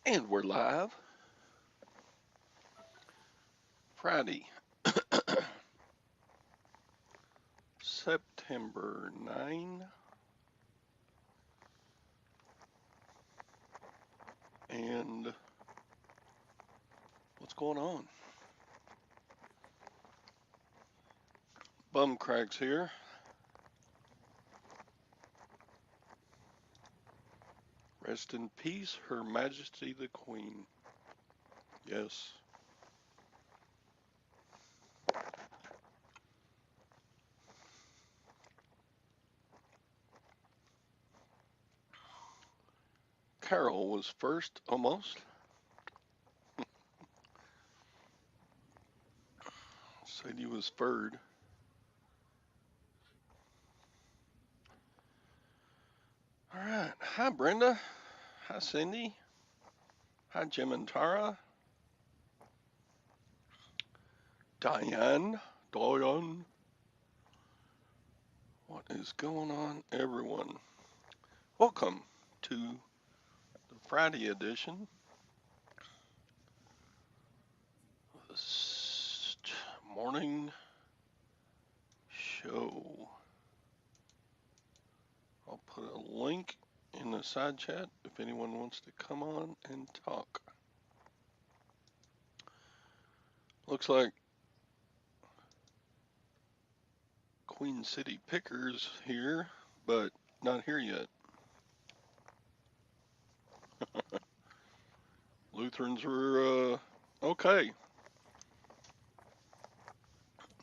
And we're live. Friday, September 9. And what's going on? Bum Cracks here. Rest in peace, Her Majesty the Queen. Yes. Carol was first, almost. Sadie was third. All right. Hi, Brenda. Hi, Cindy. Hi, Jim and Tara. Diane. Diane. What is going on, everyone? Welcome to the Friday edition of the morning show. I'll put a link in the side chat if anyone wants to come on and talk. Looks like Queen City Pickers here, but not here yet. Lutherans were okay.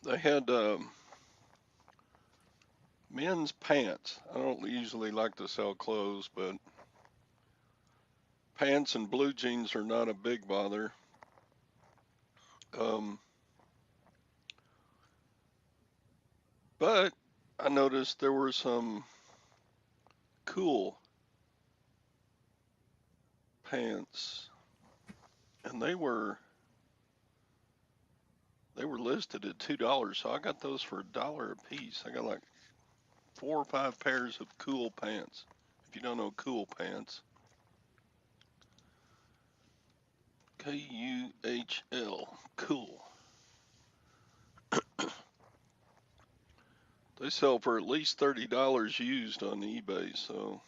They had men's pants. I don't usually like to sell clothes, but pants and blue jeans are not a big bother. But I noticed there were some cool pants, and they were listed at $2, so I got those for $1 a piece. I got like 4 or 5 pairs of cool pants. If you don't know cool pants, K-U-H-L, cool. They sell for at least $30 used on eBay, so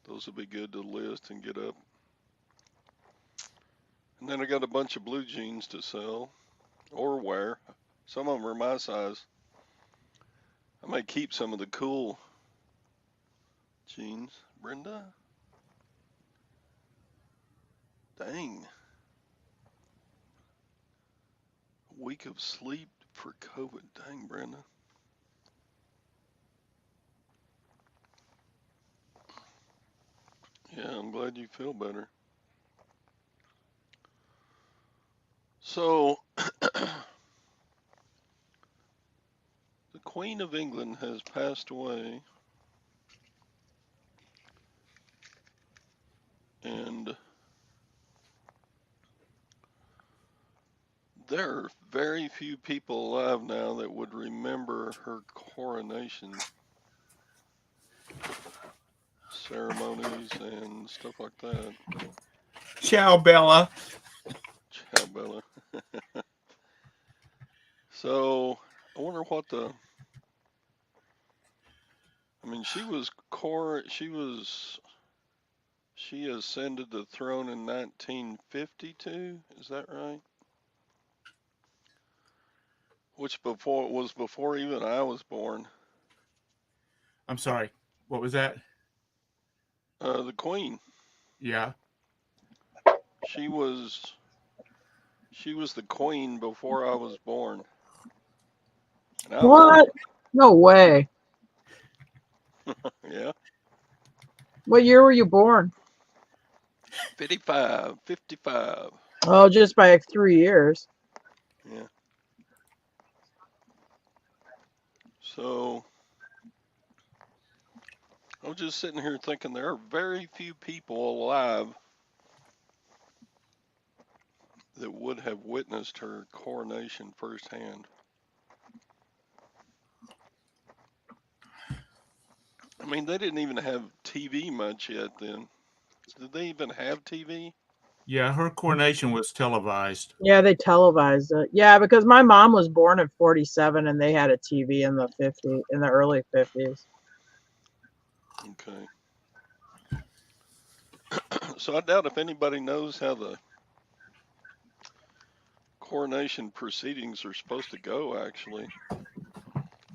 those would be good to list and get up. And then I got a bunch of blue jeans to sell or wear. Some of them are my size. I might keep some of the cool jeans. Brenda? Dang. A week of sleep for COVID. Dang, Brenda. Yeah, I'm glad you feel better. So, the Queen of England has passed away, and there are very few people alive now that would remember her coronation ceremonies and stuff like that. Ciao, Bella. Ciao, Bella. So, I wonder what I mean, she ascended the throne in 1952, is that right? Which was before even I was born. I'm sorry. What was that? The Queen. Yeah. She was the Queen before I was born. What? No way. Yeah. What year were you born? 55. Oh, just by 3 years. Yeah. So I was just sitting here thinking there are very few people alive that would have witnessed her coronation firsthand. I mean, they didn't even have TV much yet then. Did they even have TV? Yeah, her coronation was televised. Yeah, they televised it. Yeah, because my mom was born in 47 and they had a TV in the early 50s. Okay. So I doubt if anybody knows how the coronation proceedings are supposed to go, actually.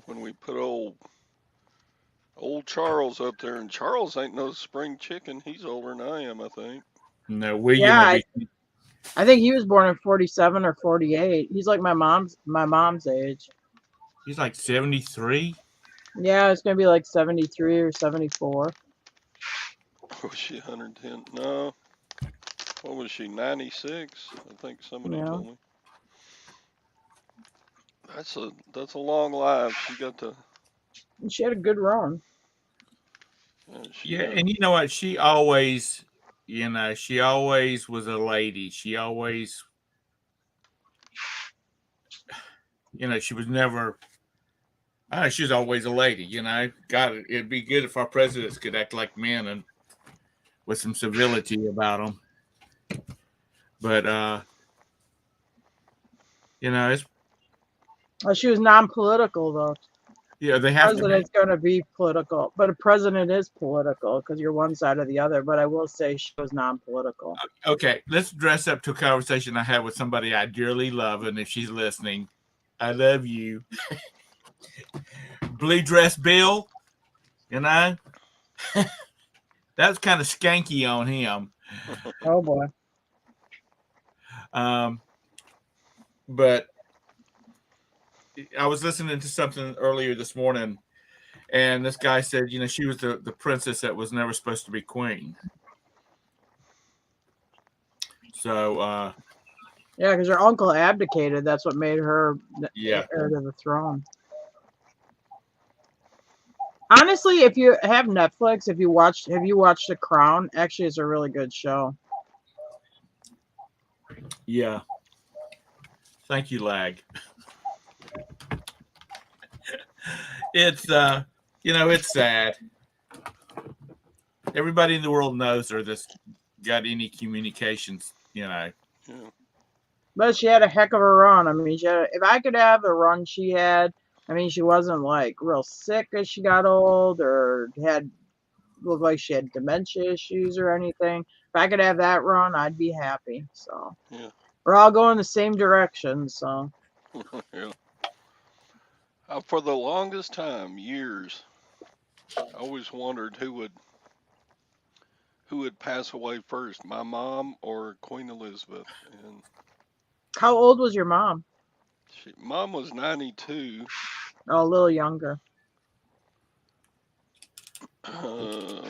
When we put old Charles up there, and Charles ain't no spring chicken. He's older than I am, I think. No, William Yeah, will be. I think he was born in 47 or 48. He's like my mom's age. He's like 73. Yeah, it's gonna be like 73 or 74. Was she 110? No. What was she, 96? I think somebody Yeah. told me. That's a long life. She got to. And she had a good run. She Yeah, had. and you know what? She always was a lady. She always, she was never. She was always a lady. God, it'd be good if our presidents could act like men and with some civility about them. But it's She was non-political though. they have to. President's going to be political, but a president is political because you're one side or the other. But I will say she was non-political. Okay, let's dress up to a conversation I had with somebody I dearly love, and if she's listening, I love you. Blue dress Bill, that's kind of skanky on him. Oh boy. But I was listening to something earlier this morning, and this guy said, she was the princess that was never supposed to be queen. So, yeah, because her uncle abdicated. That's what made her heir to the throne. Honestly, if you have Netflix, have you watched The Crown? Actually, it's a really good show. Yeah. Thank you, Lag. It's it's sad. Everybody in the world knows her that's got any communications, Yeah. But she had a heck of a run. I mean, if I could have the run she had, I mean, she wasn't like real sick as she got old or looked like she had dementia issues or anything. If I could have that run, I'd be happy. So Yeah. we're all going the same direction. So Yeah. For the longest time, years, I always wondered who would pass away first, my mom or Queen Elizabeth. And how old was your mom? Mom was 92. Oh, a little younger. I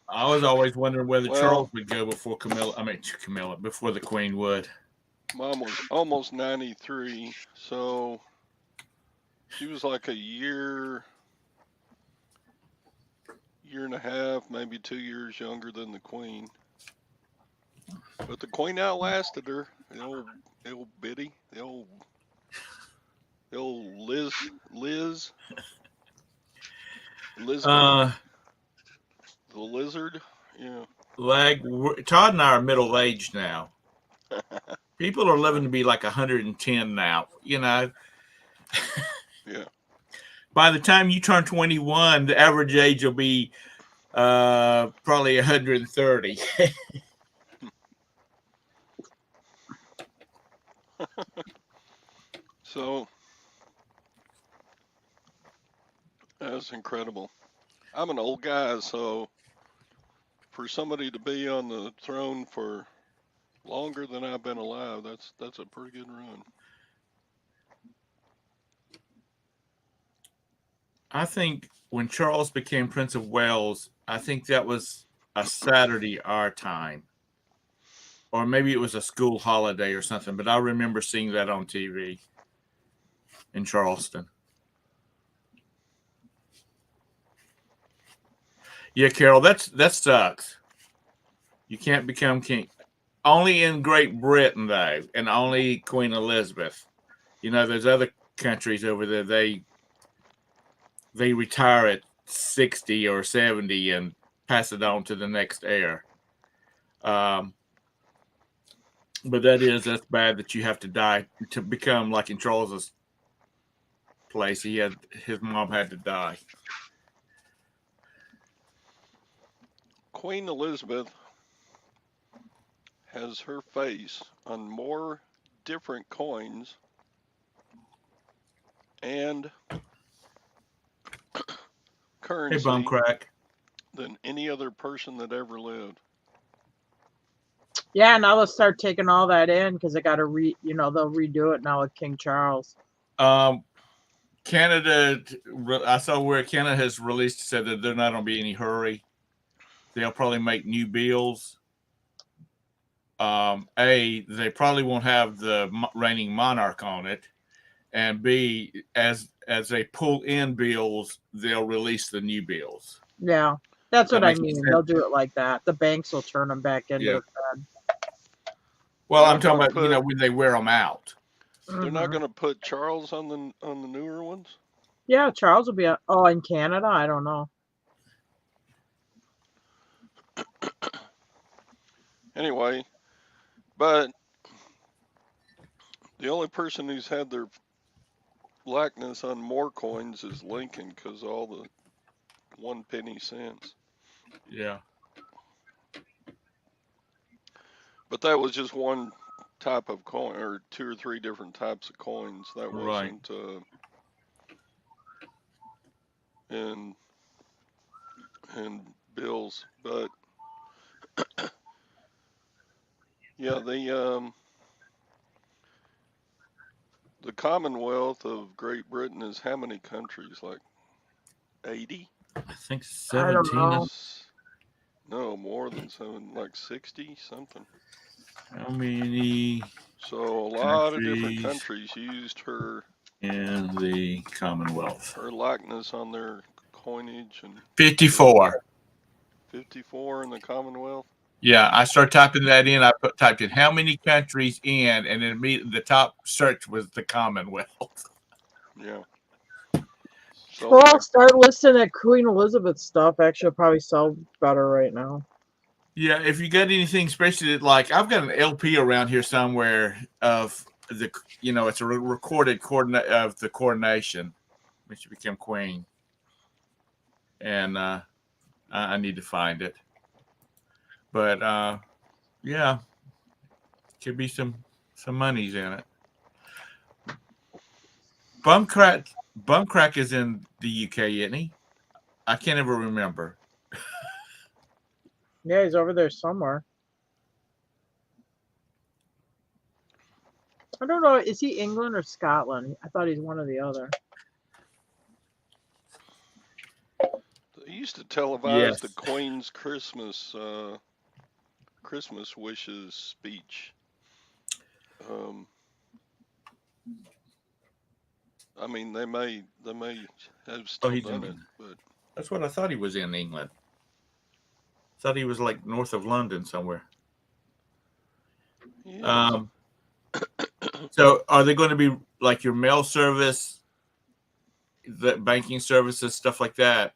was always wondering whether Charles would go before Camilla, before the Queen would. Mom was almost 93, so she was like a year and a half, maybe 2 years younger than the Queen. But the Queen outlasted her. The old Biddy, the old Liz, Elizabeth, the lizard. Yeah. Todd and I are middle aged now. People are living to be like 110 now. Yeah. By the time you turn 21, the average age will be probably 130. So that's incredible. I'm an old guy, so for somebody to be on the throne for longer than I've been alive, that's a pretty good run. I think when Charles became Prince of Wales, I think that was a Saturday our time. Or maybe it was a school holiday or something, but I remember seeing that on TV in Charleston. Yeah, Carol, that sucks. You can't become king. Only in Great Britain, though, and only Queen Elizabeth. There's other countries over there, they retire at 60 or 70 and pass it on to the next heir. But that's bad that you have to die to become like in Charles's place. His mom had to die. Queen Elizabeth has her face on more different coins and Hey, currency Bumcrack. than any other person that ever lived. Yeah, now let's start taking all that in because they got to they'll redo it now with King Charles. Canada, I saw where Canada has released said that they're not going to be any hurry. They'll probably make new bills. They probably won't have the reigning monarch on it, and B, as they pull in bills, they'll release the new bills. Yeah, that's That what I makes mean. sense. They'll do it like that. The banks will turn them back into Yeah. the Fed. Well, They're I'm not talking gonna about put- when they wear them out. They're not going to put Charles on the newer ones. Yeah, Charles will be. In Canada, I don't know. Anyway, but the only person who's had their likeness on more coins is Lincoln because all the 1 penny cents. Yeah. But that was just one type of coin, or 2 or 3 different types of coins. That Right. wasn't in bills. But yeah, the Commonwealth of Great Britain is how many countries? Like 80? I think I don't 17. know. No, more than 7, like 60 something. How many So a lot of different countries countries used her in the Commonwealth? likeness on their coinage, and 54. 54 in the Commonwealth. Yeah, I started typing that in. Typed in how many countries in, and then immediately the top search was the Commonwealth. Yeah. So Well, I'll start listening at Queen Elizabeth stuff. Actually, it'll probably sell better right now. Yeah, if you got anything, especially like I've got an LP around here somewhere of the, it's a recorded of the coronation when she became queen, and I need to find it. But yeah, could be some monies in it. Bumcrack is in the UK, isn't he? I can't ever remember. Yeah, he's over there somewhere. I don't know. Is he England or Scotland? I thought he's one or the other. they used to televise Yes. the Queen's Christmas wishes speech. I mean, they may have still he's done in it, but That's what I thought he was in England. Thought he was like north of London somewhere. yeah. So are they going to be like your mail service, the banking services, stuff like that?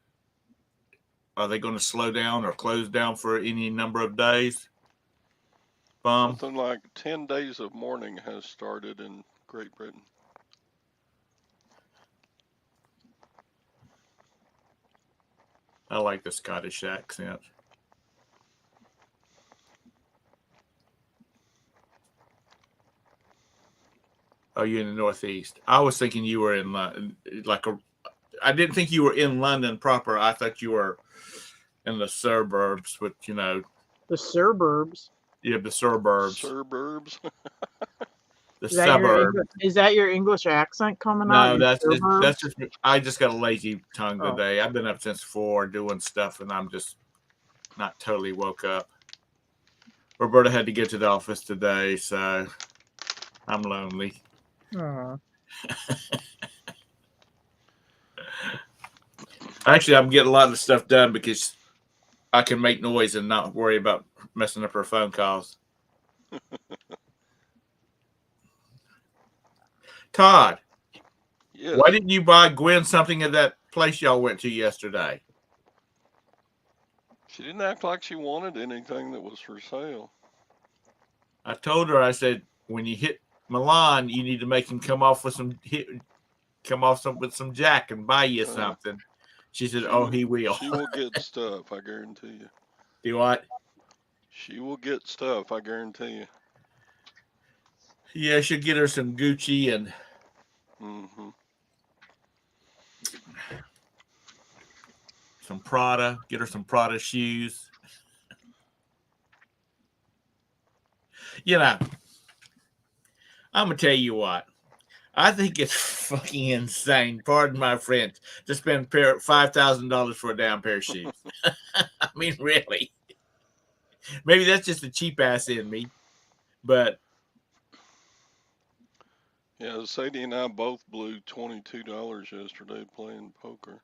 Are they going to slow down or close down for any number of days? Something like 10 days of mourning has started in Great Britain. I like the Scottish accent. Oh, you're in the Northeast. I was thinking you were in I didn't think you were in London proper. I thought you were in the suburbs, with The suburbs. Yeah, the suburbs. Suburbs. The suburbs. Is that your English accent coming out? No, that's just I just got a lazy tongue Oh. today. I've been up since 4 doing stuff, and I'm just not totally woke up. Roberta had to get to the office today, so I'm lonely. Actually, I'm getting a lot of stuff done because I can make noise and not worry about messing up her phone calls. Todd, Yes. why didn't you buy Gwen something at that place y'all went to yesterday? She didn't act like she wanted anything that was for sale. I told her, I said, when you hit Milan, you need to make him come off with some with some jack and buy you something. She said, "Oh, he will." She will get stuff, I guarantee you. Do what? She will get stuff, I guarantee you. Yeah, she'll get her some Gucci and some Prada. Get her some Prada shoes. You know, I'm gonna tell you what. I think it's fucking insane, pardon my French, to spend $5,000 for a damn pair of shoes. I mean, really. Maybe that's just a cheap ass in me, but yeah, Sadie and I both blew $22 yesterday playing poker.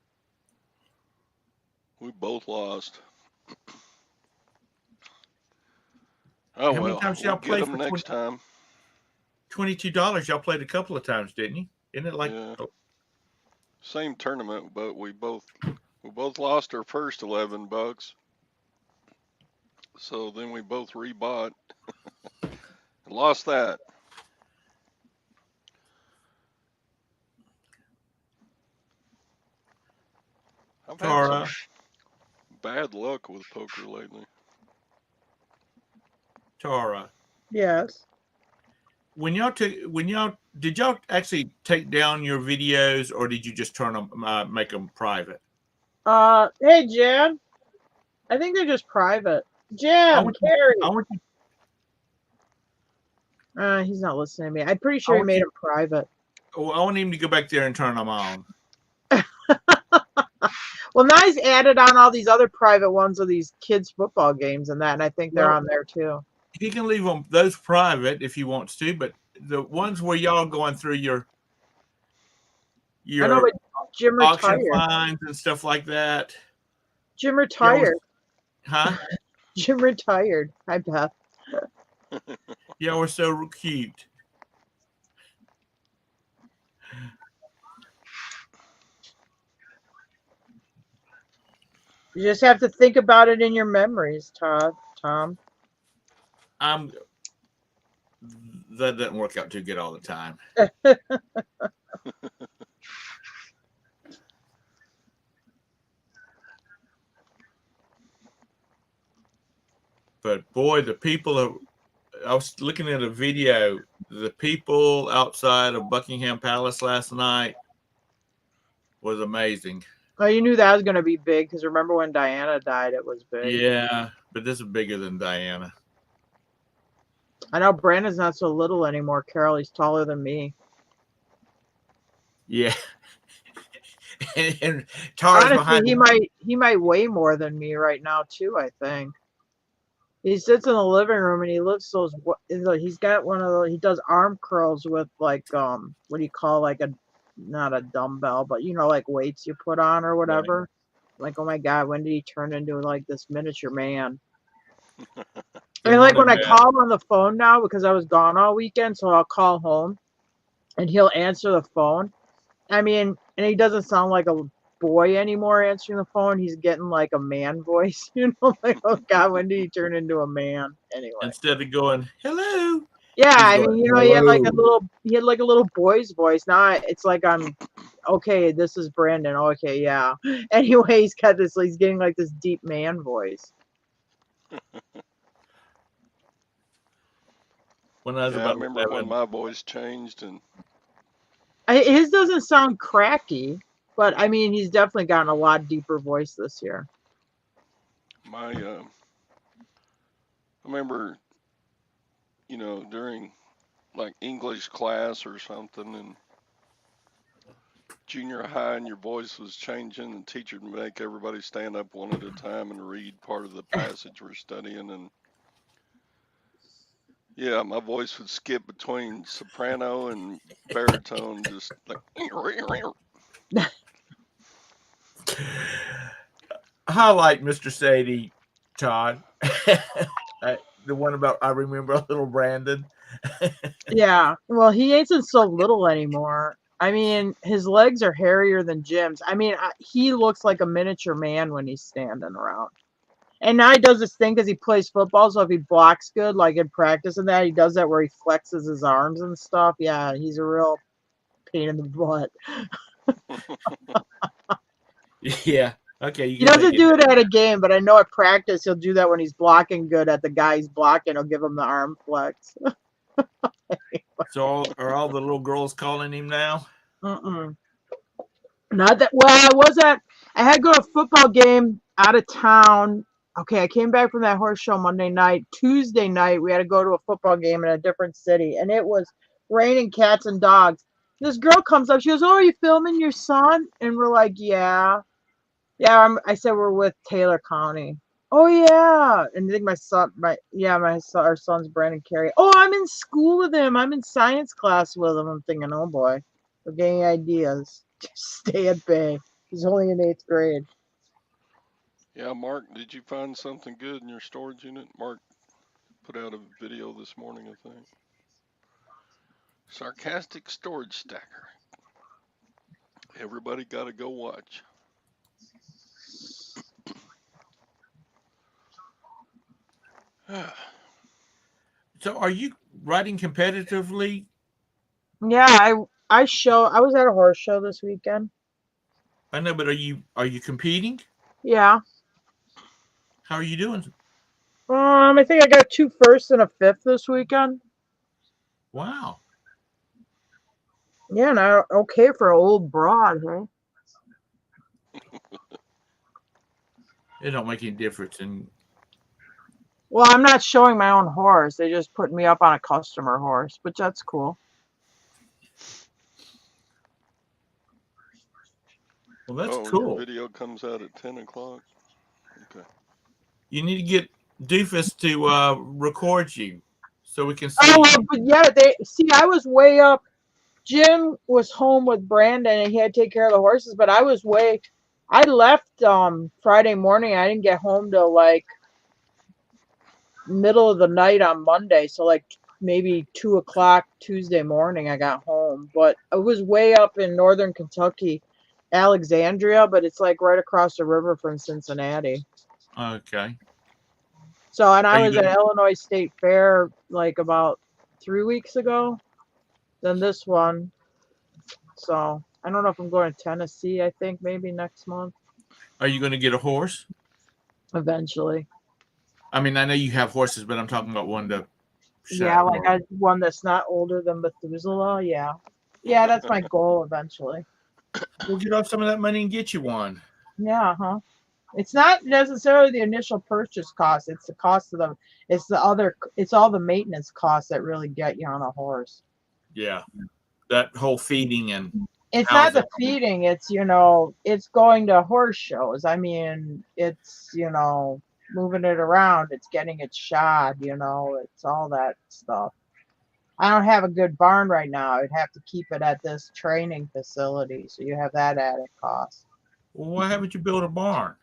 We both lost. Oh, how many well, times we'll y'all get played them for next time. $22? Y'all played a couple of times, didn't you? Isn't it like same tournament, but we both lost our first $11. So then we both rebought and lost that. I've had Tara? some bad luck with poker lately. Tara, Yes. Did y'all actually take down your videos, or did you just turn them, make them private? Hey, Jan. I think they're just private. Jan, Carrie. He's not listening to me. I'm pretty sure he made them private. Oh, I want him to go back there and turn them on. Well, now he's added on all these other private ones of these kids' football games and that, and I think they're on there too. He can leave them those private if he wants to, but the ones where y'all going through your I know, but Jim auction retired. finds and stuff like that. Jim retired. Huh? Jim retired. Hi, Beth. Yeah, we're so cute. You just have to think about it in your memories, Tom. That doesn't work out too good all the time. But boy, I was looking at a video. The people outside of Buckingham Palace last night was amazing. Oh, you knew that was going to be big because remember when Diana died, it was big. Yeah, but this is bigger than Diana. I know Brandon's not so little anymore, Carol. He's taller than me. Yeah. and Tara's honestly, behind he might weigh more than me right now too, I think. He sits in the living room and he lifts those. He's got one of those. He does arm curls with like what do you call like not a dumbbell, but like weights you put on or whatever. Right. Like, oh my God, when did he turn into like this miniature man? I mean, like when I call him on the phone now because I was gone all weekend, so I'll call home and he'll answer the phone. I mean, and he doesn't sound like a boy anymore answering the phone. He's getting like a man voice, like, oh God, when did he turn into a man? Anyway, instead of going hello. Yeah, I mean, he had like a little boy's voice. Now it's like I'm okay. This is Brandon. Okay, yeah. Anyway, he's getting like this deep man voice. When I was I remember when my voice changed and his doesn't sound cracky, but I mean, he's definitely gotten a lot deeper voice this year. I remember, during like English class or something in junior high, and your voice was changing, and the teacher would make everybody stand up one at a time and read part of the passage we're studying, and yeah, my voice would skip between soprano and baritone, just like. Highlight, Mr. Sadie, Todd. The one about I remember little Brandon. Yeah, well, he isn't so little anymore. I mean, his legs are hairier than Jim's. I mean, he looks like a miniature man when he's standing around. And now he does this thing because he plays football. So if he blocks good, like in practice and that, he does that where he flexes his arms and stuff. Yeah, he's a real pain in the butt. Yeah. Okay, you He can doesn't make it. do it at a game, but I know at practice he'll do that when he's blocking good at the guy he's blocking. He'll give him the arm flex. So are all the little girls calling him now? Mm-mm. Not that. Well, I had to go to a football game out of town. Okay, I came back from that horse show Monday night. Tuesday night, we had to go to a football game in a different city, and it was raining cats and dogs. This girl comes up. She goes, "Oh, are you filming your son?" And we're like, "Yeah, yeah." I said we're with Taylor County. Oh yeah, and I think our son's Brandon Carey. Oh, I'm in school with him. I'm in science class with him. I'm thinking, oh boy, we're getting ideas. Just stay at bay. He's only in 8th grade. Yeah, Mark, did you find something good in your storage unit? Mark put out a video this morning, I think. Sarcastic storage stacker. Everybody got to go watch. So are you riding competitively? Yeah, I was at a horse show this weekend. I know, but are you competing? Yeah. How are you doing? I think I got 2 firsts and a 5th this weekend. Wow. Yeah, and okay for an old broad, huh? It don't make any difference. And Well, I'm not showing my own horse. They just put me up on a customer horse, but that's cool. well, that's Your cool. video comes out at 10 o'clock. Okay. You need to get Doofus to record you so we can see Oh, you. but yeah, I was way up. Jim was home with Brandon and he had to take care of the horses, but I left Friday morning. I didn't get home till like middle of the night on Monday, so like maybe 2 o'clock Tuesday morning I got home. But I was way up in northern Kentucky, Alexandria, but it's like right across the river from Cincinnati. Okay. So, and Are I you was at going? Illinois State Fair like about 3 weeks ago. Then this one. So I don't know if I'm going to Tennessee. I think maybe next month Are you going to get a horse? eventually. I mean, I know you have horses, but I'm talking about one to Yeah, show. like one that's not older than Methuselah. Yeah, yeah, that's my goal eventually. We'll get off some of that money and get you one. Yeah, huh? It's not necessarily the initial purchase cost. It's the cost of it's all the maintenance costs that really get you on a horse. Yeah. That whole feeding and It's not housing. the feeding, it's going to horse shows. I mean, it's, moving it around, it's getting it shod, it's all that stuff. I don't have a good barn right now. I'd have to keep it at this training facility, so you have that added cost. Well, why haven't you built a barn?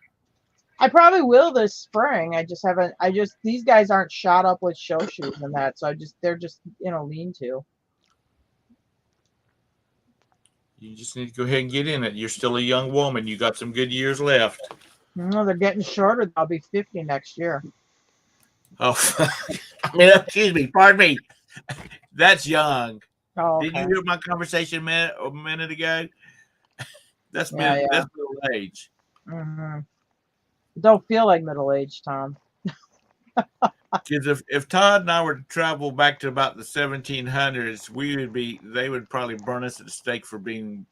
I probably will this spring. These guys aren't shot up with show shoes and that, so they're just, lean to. You just need to go ahead and get in it. You're still a young woman. You got some good years left. No, they're getting shorter. I'll be 50 next year. Oh, I mean, excuse me. Pardon me. That's young. Oh, okay. Did you hear my conversation a minute ago? That's Yeah. that's middle age. Mm-hmm. Don't feel like middle age, Tom. Because if Todd and I were to travel back to about the 1700s, they would probably burn us at the stake for being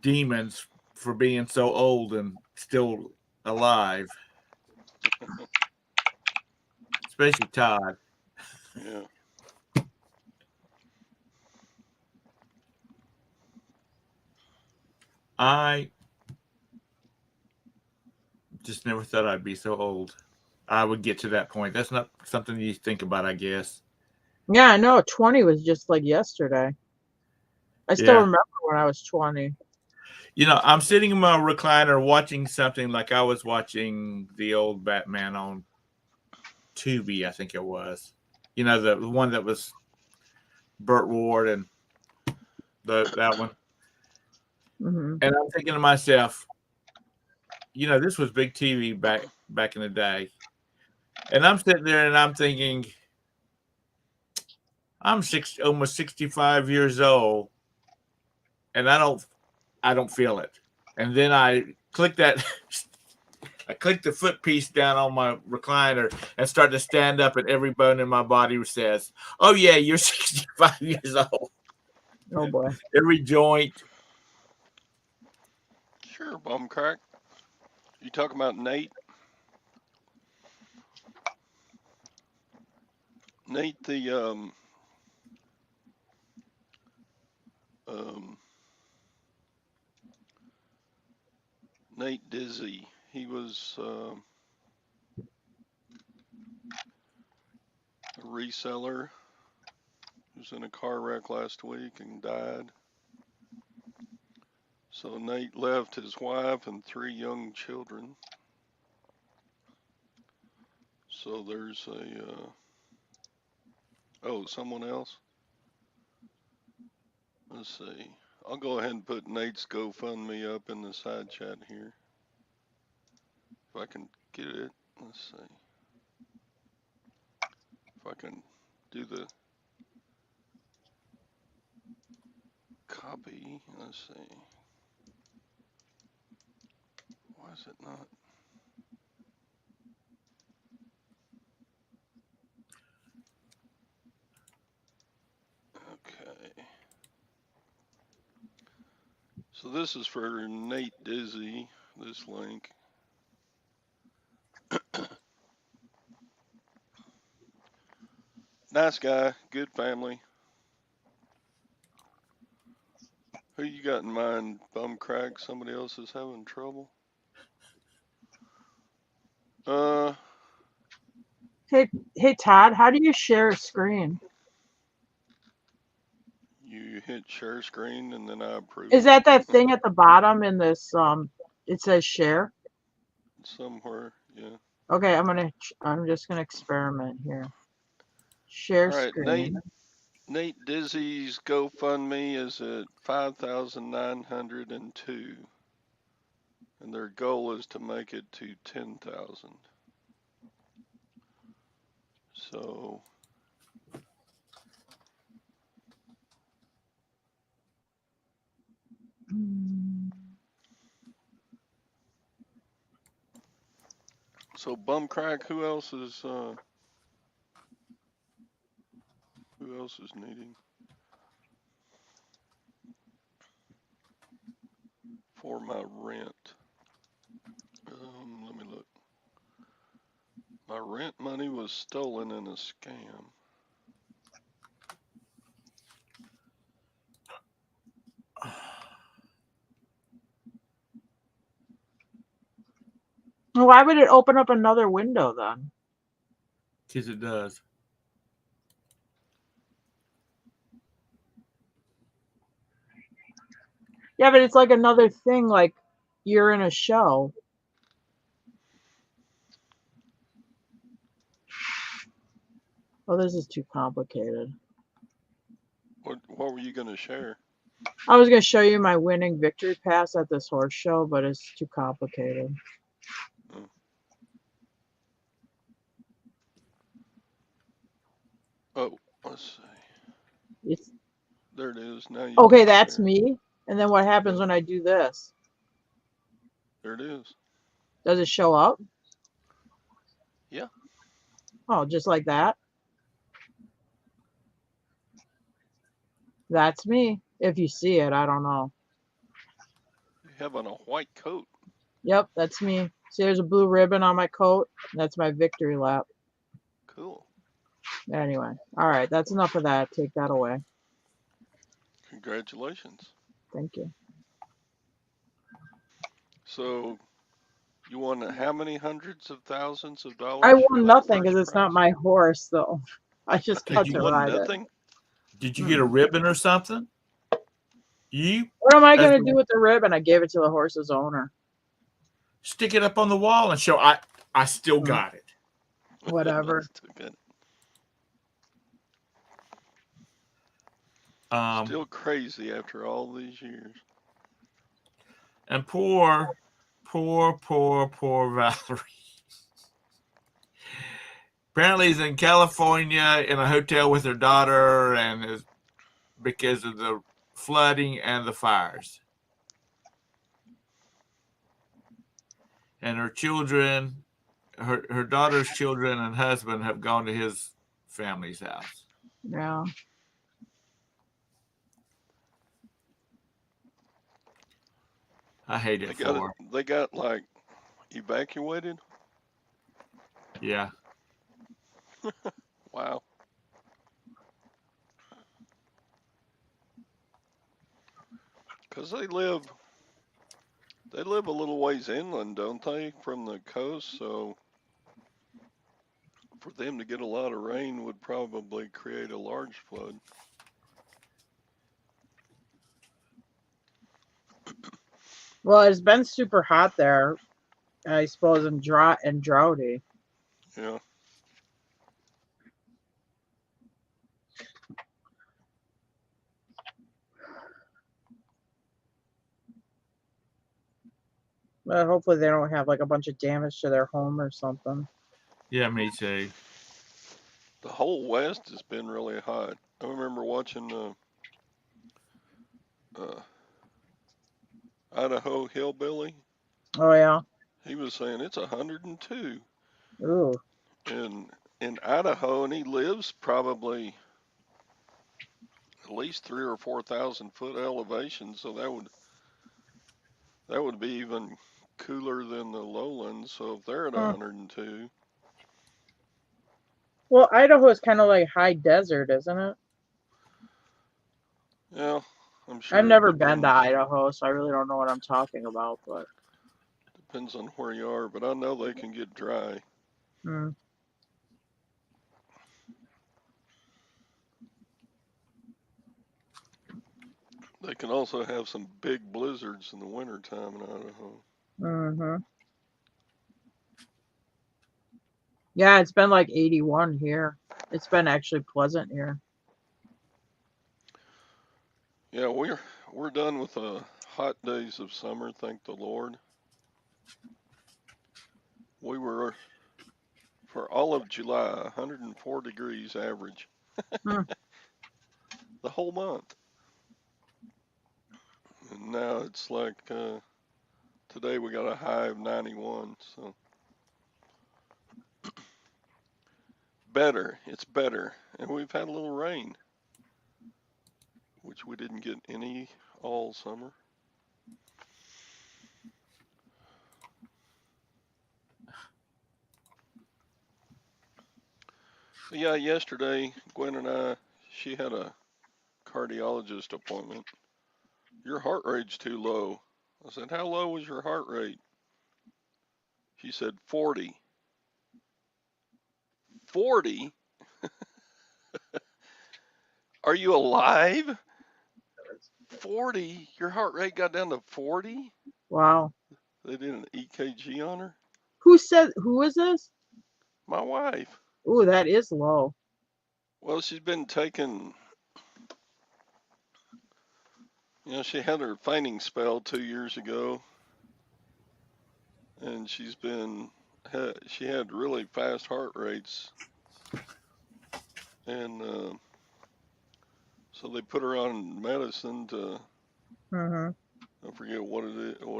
demons for being so old and still alive. Especially Todd. Yeah. I just never thought I'd be so old. I would get to that point. That's not something you think about, I guess. Yeah, I know. 20 was just like yesterday. I still remember when I was 20. I'm sitting in my recliner watching something like I was watching the old Batman on Tubi, I think it was. The one that was Burt Ward and that one. Mm-hmm. And I'm thinking to myself, this was big TV back in the day. And I'm sitting there and I'm thinking, I'm almost 65 years old, and I don't feel it. And then I click that I click the foot piece down on my recliner and start to stand up, and every bone in my body says, "Oh yeah, you're 65 years old." Oh boy. Every joint. Sure, bum crack. You talking about Nate? Nate, the um, Nate Dizzy. He was a reseller. He was in a car wreck last week and died. So Nate left his wife and 3 young children. So there's a oh, someone else. Let's see. I'll go ahead and put Nate's GoFundMe up in the side chat here. If I can get it. Let's see. If I can do the copy. Let's see. Why is it not? Okay. So this is for Nate Dizzy, this link. Nice guy, good family. Who you got in mind, bum crack? Somebody else is having trouble? Hey Todd, how do you share a screen? You hit share screen and then I approve Is it. that thing at the bottom in this it says share? Somewhere, yeah. Okay, I'm just gonna experiment here. Share All right, screen. Nate Dizzy's GoFundMe is at 5,902, and their goal is to make it to 10,000. So so bum crack. Who else is needing for my rent? Let me look. My rent money was stolen in a scam. Why would it open up another window then? Because it does. Yeah, but it's like another thing, like you're in a show. Oh, this is too complicated. What were you gonna share? I was going to show you my winning victory pass at this horse show, but it's too complicated. Oh, let's see. It's There it is. Now you okay, can that's share. me. And then what happens when I do this? There it is. Does it show up? Yeah. Oh, just like that? That's me. If you see it, I don't know. You have on a white coat. Yep, that's me. See, there's a blue ribbon on my coat. That's my victory lap. Cool. Anyway, all right, that's enough of that. Take that away. Congratulations. Thank you. So you won how many hundreds of thousands of I dollars for won that nothing because first it's not prize? my horse, though. I just Did got You to won ride it. nothing? Did you get a ribbon or something? What am I as going to the- do with the ribbon? I gave it to the horse's owner. Stick it up on the wall and show I still got it. Whatever. That's too good. Still crazy after all these years. And poor Poor Valerie. Apparently, he's in California in a hotel with her daughter, and is because of the flooding and the fires. And her children, her daughter's children and husband have gone to his family's house. Yeah. I hate it for her. They got like evacuated. Yeah. Wow. Because they live a little ways inland, don't they, from the coast? So for them to get a lot of rain would probably create a large flood. Well, it's been super hot there, I suppose, and droughty. Yeah. But hopefully they don't have like a bunch of damage to their home or something. Yeah, me too. The whole West has been really hot. I remember watching Idaho Hillbilly. Oh yeah. He was saying it's 102 Ooh. in Idaho, and he lives probably at least 3,000 or 4,000 foot elevation. So that would be even cooler than the lowlands. So if they're at Huh. 102, Well, Idaho is kind of like high desert, isn't it? yeah, I'm sure I've it never been to depends. Idaho, so I really don't know what I'm talking about. But Depends on where you are, but I know they can get dry. hmm. They can also have some big blizzards in the wintertime in Idaho. Mm-hmm. Yeah, it's been like 81 here. It's been actually pleasant here. Yeah, we're done with the hot days of summer, thank the Lord. We were for all of July 104 degrees average Hmm. the whole month. And now it's like today we got a high of 91, so it's better. And we've had a little rain, which we didn't get any all summer. But yeah, yesterday, Gwen and she had a cardiologist appointment. Your heart rate's too low. I said, how low was your heart rate? She said, 40. 40? Are you alive? 40? Your heart rate got down to 40? Wow. They did an EKG on her? Who is this? My wife. Ooh, that is low. Well, she's been taking, she had her fainting spell 2 years ago, and she had really fast heart rates, and so they put her on medicine to, Mm-hmm. I forget what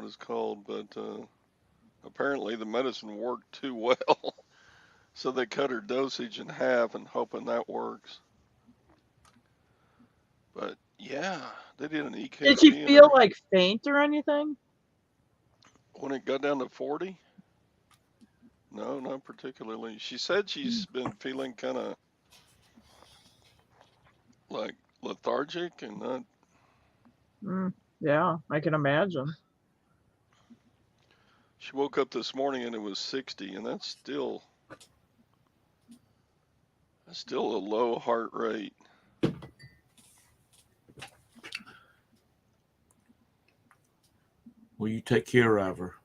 it's called, but apparently the medicine worked too well, so they cut her dosage in half and hoping that works. But yeah, they did an Did she EKG in feel her like faint or anything? when it got down to 40. No, not particularly. She said she's been feeling kind of like lethargic and not. Yeah, I can imagine. She woke up this morning and it was 60, and that's still a low heart rate. Will you take care of her?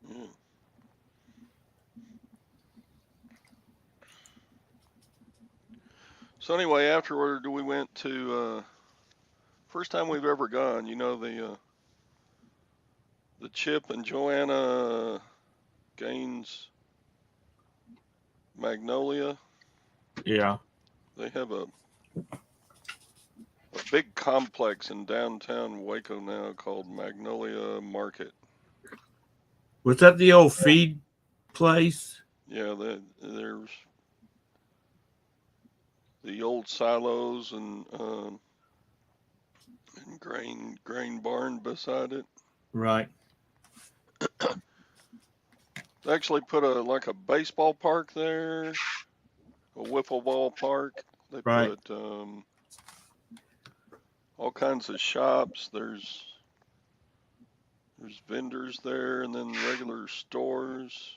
Yeah. So anyway, afterward we went to first time we've ever gone. The the Chip and Joanna Gaines Magnolia. Yeah. They have a big complex in downtown Waco now called Magnolia Market. Was that the old feed place? Yeah, there's the old silos and grain barn beside it. Right. They actually put a baseball park there, a wiffle ball park. They Right. put all kinds of shops. There's vendors there, and then regular stores.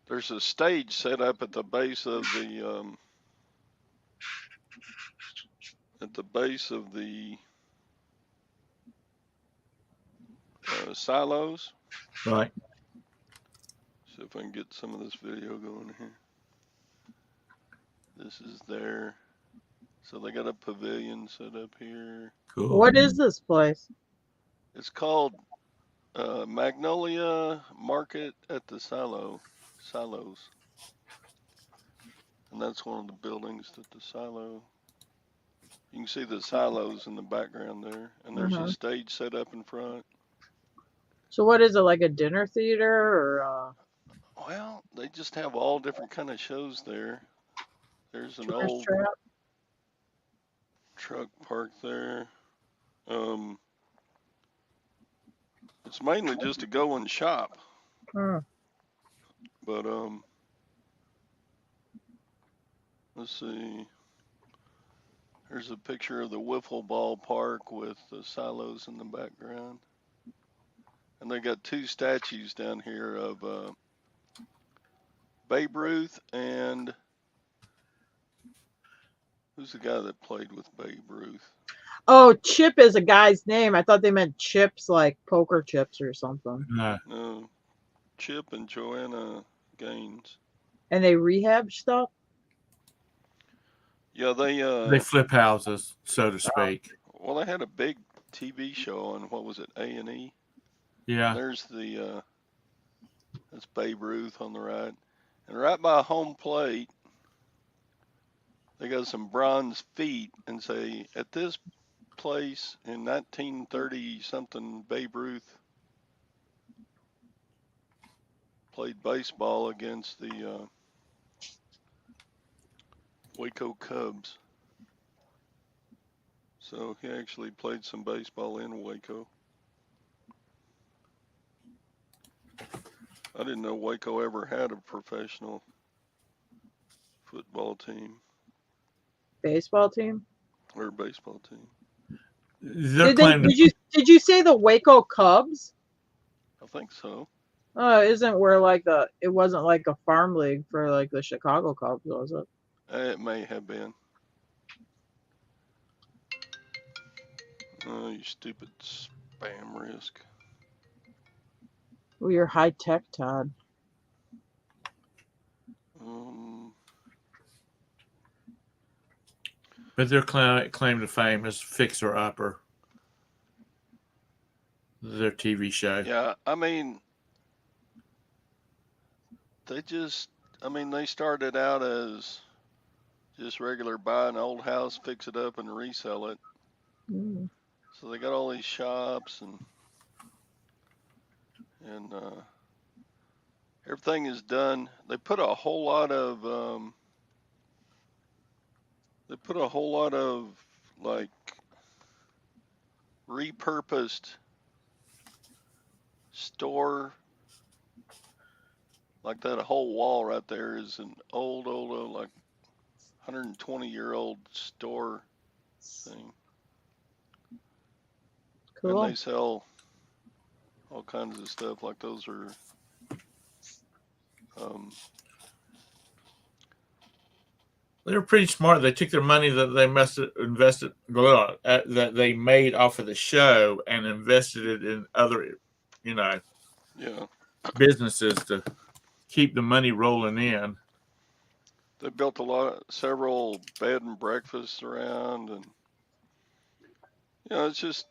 There's a stage set up at the base of the silos. Right. See if I can get some of this video going here. This is there. So they got a pavilion set up here. Cool. What is this place? It's called Magnolia Market at the Silos. And that's one of the buildings that the silo. You can see the silos in the background there. And there's a stage set up in front. So what is it, like a dinner theater or Well, they just have all different kind of shows there. There's an tourist old trap? truck parked there. It's mainly just to go and shop. Hmm. But let's see. Here's a picture of the wiffle ball park with the silos in the background. And they got two statues down here of Babe Ruth and who's the guy that played with Babe Ruth? Oh, Chip is a guy's name. I thought they meant chips, like poker chips or something. No, Chip and Joanna Gaines. And they rehab stuff? Yeah, They flip houses, so to speak. well, they had a big TV show on, what was it, A&E? Yeah. And there's that's Babe Ruth on the right. And right by home plate, they got some bronze feet and say, at this place in 1930 something, Babe Ruth played baseball against the Waco Cubs. So he actually played some baseball in Waco. I didn't know Waco ever had a professional football team Baseball team? or baseball team. They're claiming Did you say the Waco Cubs? I think so. Isn't where like it wasn't like a farm league for like the Chicago Cubs, was it? It may have been. Oh, you stupid spam risk. Oh, you're high tech, Todd. but their claim to fame is Fixer Upper. Their TV show. Yeah, I mean, they started out as just regular buy an old house, fix it up, and resell it. Mm. So they got all these shops and everything is done. They put a whole lot of like repurposed store. Like that whole wall right there is an old like 120-year-old store thing. Cool. And they sell all kinds of stuff. Like those are They're pretty smart. They took their money that they that they made off of the show and invested it in other, yeah, businesses to keep the money rolling in. they built several bed and breakfasts around, and it's just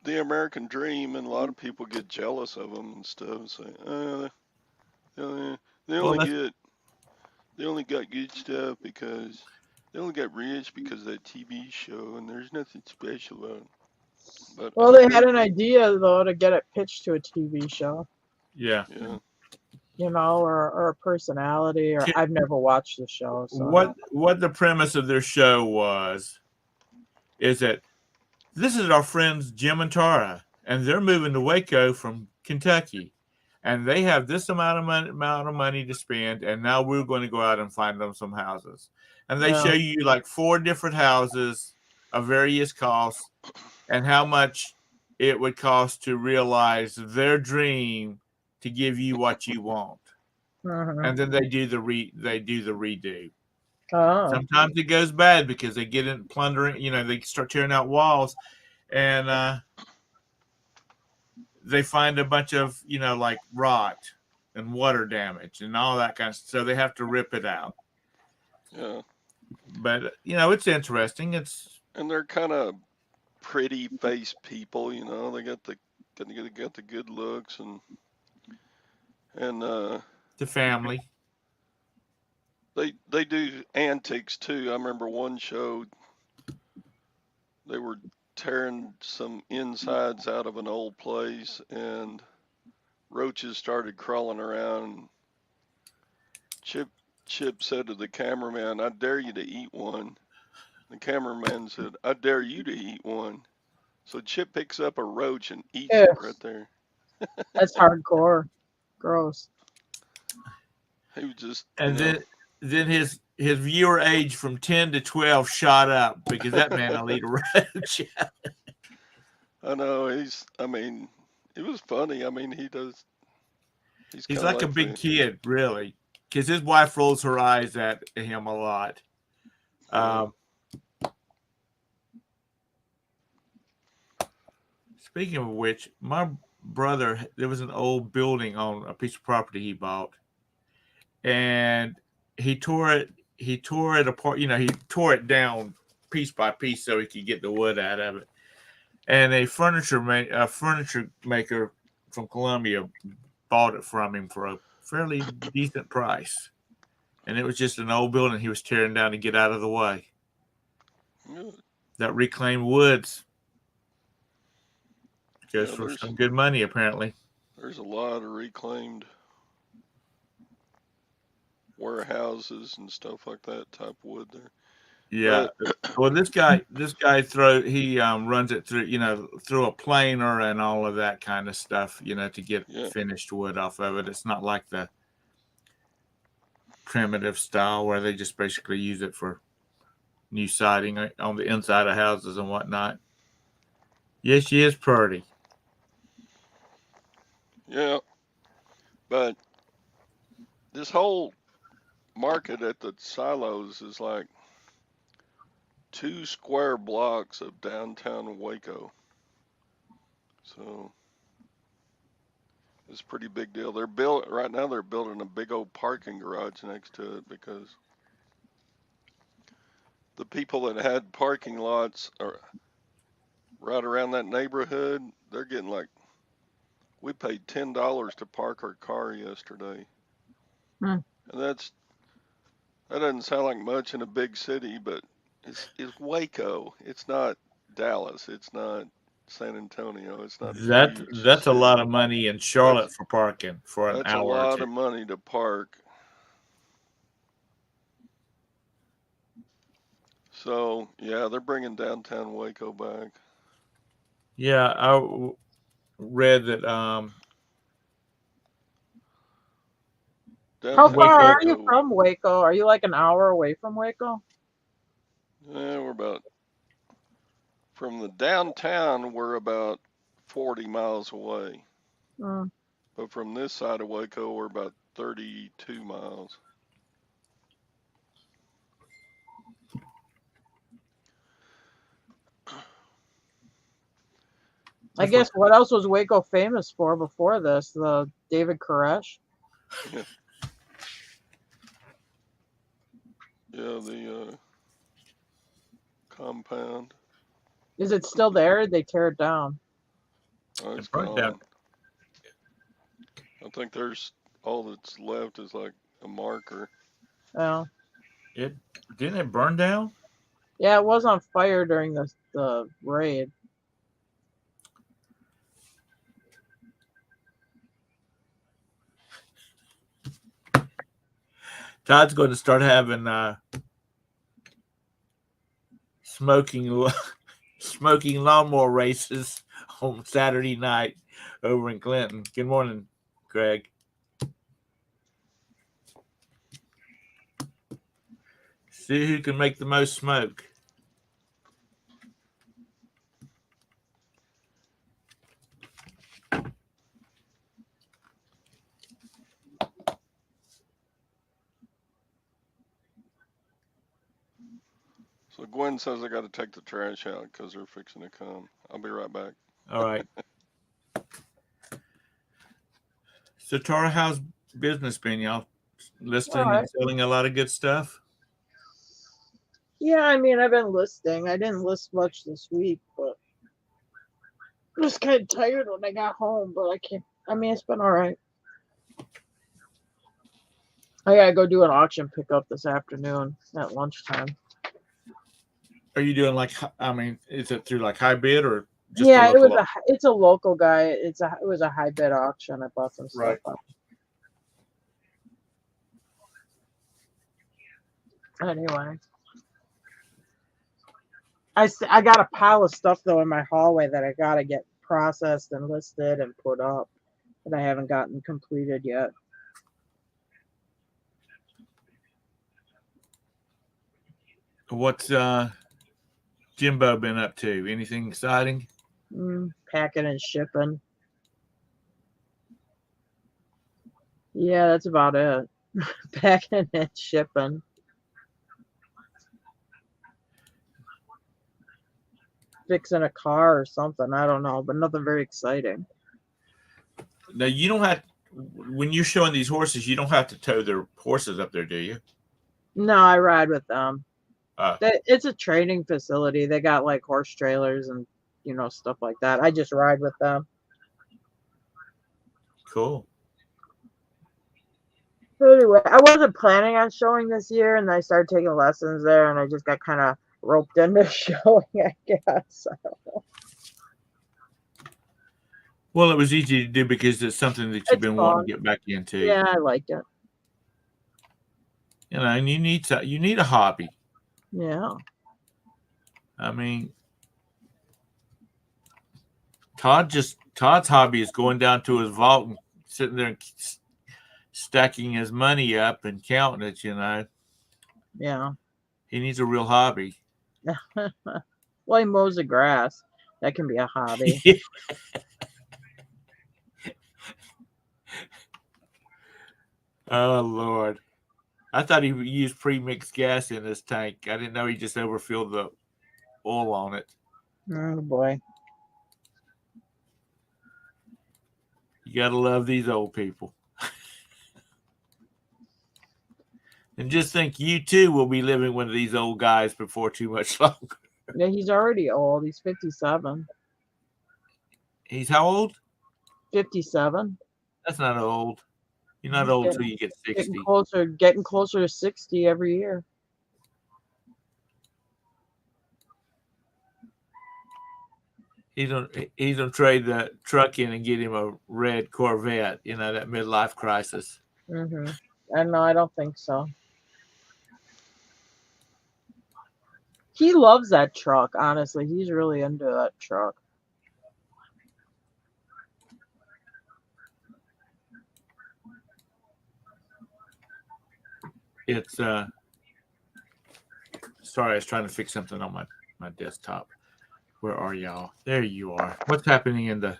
the American dream, and a lot of people get jealous of them and stuff. Say, they Well, only that's get they only got good stuff because they only got rich because of that TV show, and there's nothing special about it. But Well, they had an idea though to get it pitched to a TV show, yeah. yeah, you know, or a personality. Or I've never watched the show, so I What the premise of their show was is that this is our friends Jim and Tara, and they're moving to Waco from Kentucky, and they have this amount of money to spend, and now we're going to go out and find them some houses. And they yeah. show you like 4 different houses of various costs and how much it would cost to realize their dream to give you what you want. Mhm. And then they do the redo. Oh, Sometimes it goes bad because they get in plundering, they start tearing out walls, and they find a bunch of, like rot and water damage and all that kind of stuff. So they have to rip it out. yeah, But, it's interesting. and they're kind of pretty face people, you know. They got the good looks and the family. they do antics too. I remember one show they were tearing some insides out of an old place, and roaches started crawling around. Chip said to the cameraman, "I dare you to eat one." The cameraman said, "I dare you to eat one." So Chip picks up a roach and eats yeah, it right there. that's hardcore. Gross. He was just, And then his viewer age from 10 to 12 shot up because that man will eat a roach. I know I mean, it was funny. I mean, he's He's kind of like a like big the, kid, really, because his wife rolls her eyes at him a lot. yeah, Speaking of which, my brother, there was an old building on a piece of property he bought, and he tore it apart. He tore it down piece by piece so he could get the wood out of it. And a furniture maker from Columbia bought it from him for a fairly decent price. And it was just an old building he was tearing down to get out of the way. yeah, That reclaimed woods goes yeah. for some good money, apparently. There's a lot of reclaimed warehouses and stuff like that type wood there. Yeah. Well, this guy runs it through a planer and all of that kind of stuff, to get Yeah, finished wood off of it. It's not like the primitive style where they just basically use it for new siding on the inside of houses and whatnot. Yes, she is pretty. yeah. But this whole market at the silos is like 2 square blocks of downtown Waco. So it's a pretty big deal. They're building a big old parking garage next to it because the people that had parking lots are right around that neighborhood, they're getting like, we paid $10 to park our car yesterday. Hmm. And that doesn't sound like much in a big city, but it's Waco. It's not Dallas. It's not San Antonio. It's not a huge That's a lot city. of money in That's Charlotte for parking for an that's a hour or lot two. of money to park. So yeah, they're bringing downtown Waco back. Yeah, I read that How Downtown far Waco. are you Waco. from Waco? Are you like an hour away from Waco? We're about from the downtown. We're about 40 miles away. Mm. But from this side of Waco, we're about 32 miles. I guess what else was Waco famous for before this? The David Koresh? Yeah, yeah, the compound. Is it still there? Or did they tear it down? Oh, it's It burnt down. gone. I think there's all that's left is like a marker. Oh, Didn't it burn down? yeah, it was on fire during the raid. Todd's going to start having smoking lawnmower races on Saturday night over in Clinton. Good morning, Greg. See who can make the most smoke. So Gwen says I got to take the trash out because they're fixing to come. I'll be right back. All right. So Tara, how's business been, y'all? Listing All right. and selling a lot of good stuff? Yeah, I mean, I've been listing. I didn't list much this week, but I was kind of tired when I got home. But I can't. I mean, it's been all right. I gotta go do an auction pickup this afternoon at lunchtime. Are you doing is it through like high bid or just Yeah, a local? it's a local guy. It was a high bid auction. I bought some stuff Right. up. Anyway, I got a pile of stuff though in my hallway that I gotta get processed and listed and put up that I haven't gotten completed yet. What's Jimbo been up to? Anything exciting? Packing and shipping. Yeah, that's about it. Packing and shipping. Fixing a car or something. I don't know, but nothing very exciting. Now you don't have, when you're showing these horses, you don't have to tow their horses up there, do you? No, I ride with them. Uh, It's a training facility. They got like horse trailers and stuff like that. I just ride with them. Cool. Anyway, I wasn't planning on showing this year, and I started taking lessons there, and I just got kind of roped into showing, I guess. I don't know. Well, it was easy to do because it's something that you've been wanting to get back into. Yeah, I liked it. And you need a hobby. Yeah. I mean, Todd's hobby is going down to his vault and sitting there and stacking his money up and counting it, Yeah. He needs a real hobby. Well, he mows the grass. That can be a hobby. Oh, Lord. I thought he used pre-mixed gas in his tank. I didn't know he just overfilled the oil on it. Oh, boy. You got to love these old people. And just think you, too, will be living with these old guys before too much longer. Yeah, he's already old. He's 57. He's how old? 57. That's not old. You're not old until you get 60. Getting closer to 60 every year. He's gonna trade the truck in and get him a red Corvette. That midlife crisis. Mm-hmm. No, I don't think so. He loves that truck. Honestly, he's really into that truck. It's sorry, I was trying to fix something on my desktop. Where are y'all? There you are. What's happening in the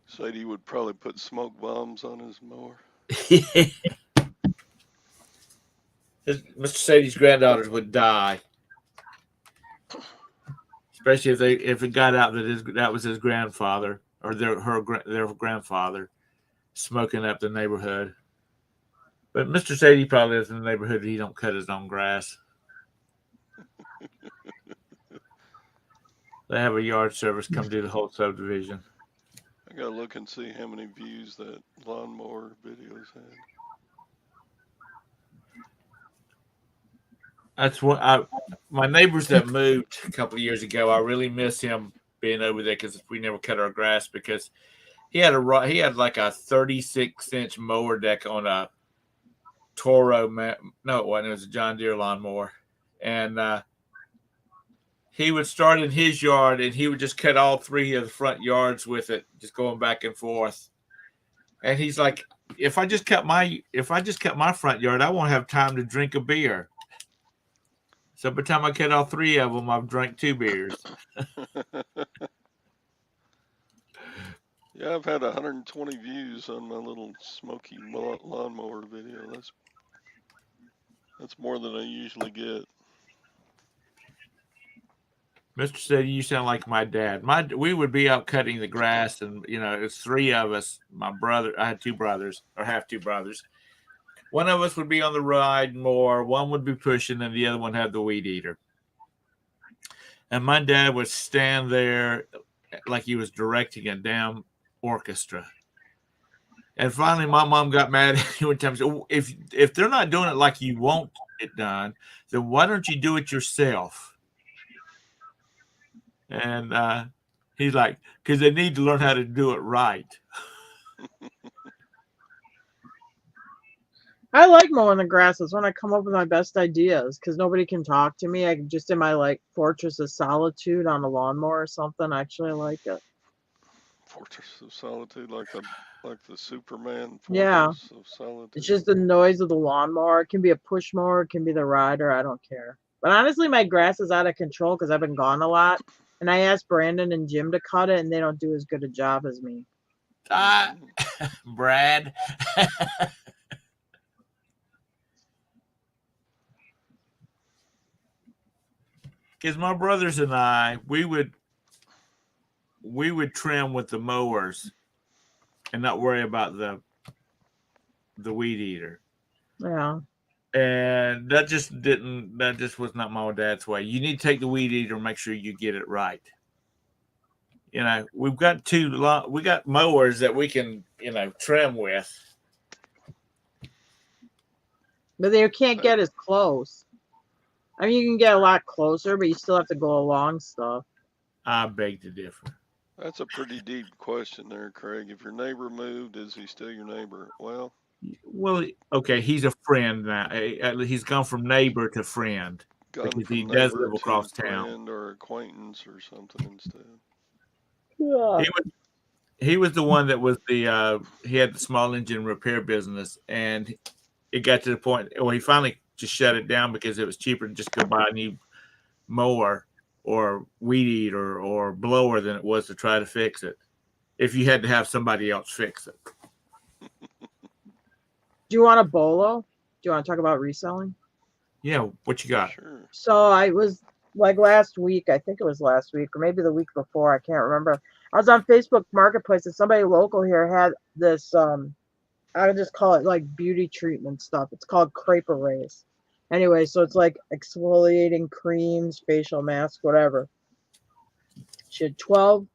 Said he would probably put smoke bombs on his mower. Mr. Sadie's granddaughters would die, especially if it got out that was his grandfather or their grandfather smoking up the neighborhood. But Mr. Sadie probably lives in the neighborhood. He don't cut his own grass. They have a yard service come do the whole subdivision. I gotta look and see how many views that lawnmower videos had. That's what my neighbors that moved a couple of years ago. I really miss him being over there because we never cut our grass because he had like a 36-inch mower deck on a Toro. No, it wasn't. It was a John Deere lawnmower, and he would start in his yard and he would just cut all three of the front yards with it, just going back and forth. And he's like, if I just cut my front yard, I won't have time to drink a beer. So by the time I cut all three of them, I've drank 2 beers. Yeah, I've had 120 views on my little smoky lawnmower video. That's more than I usually get. Mr. said, you sound like my dad. We would be out cutting the grass, and it's 3 of us. My brother, I had 2 brothers, or half 2 brothers. One of us would be on the ride more, one would be pushing, and the other one had the weed eater. And my dad would stand there like he was directing a damn orchestra. And finally, my mom got mad at me one time. Said, if they're not doing it like you want it done, then why don't you do it yourself? And he's like, because they need to learn how to do it right. I like mowing the grass. It's when I come up with my best ideas because nobody can talk to me. I can just in my fortress of solitude on a lawnmower or something. Actually, I like it. Fortress of Solitude, like the Superman Fortress Yeah. of Solitude. It's just the noise of the lawnmower. It can be a push mower. It can be the rider. I don't care. But honestly, my grass is out of control because I've been gone a lot. And I asked Brandon and Jim to cut it, and they don't do as good a job as me. Brad. Because my brothers and I, we would trim with the mowers and not worry about the weed eater. Yeah. And that just was not my dad's way. You need to take the weed eater and make sure you get it right. We've got we got mowers that we can, trim with. But they can't get as close. I mean, you can get a lot closer, but you still have to go along stuff. I beg to differ. That's a pretty deep question there, Craig. If your neighbor moved, is he still your neighbor? Well, okay, he's a friend now. He's gone from neighbor to friend because he does live across town. Friend or acquaintance or something instead. Yeah. He was the one that was he had the small engine repair business, and it got to the point where he finally just shut it down because it was cheaper to just go buy a new mower or weed eater or blower than it was to try to fix it. If you had to have somebody else fix it. Do you want a bolo? Do you want to talk about reselling? Yeah, what you got? Sure. So I was last week, I think it was last week, or maybe the week before, I can't remember. I was on Facebook Marketplace and somebody local here had this I would just call it beauty treatment stuff. It's called Crepe Erase. Anyway, so it's like exfoliating creams, facial masks, whatever. She had 12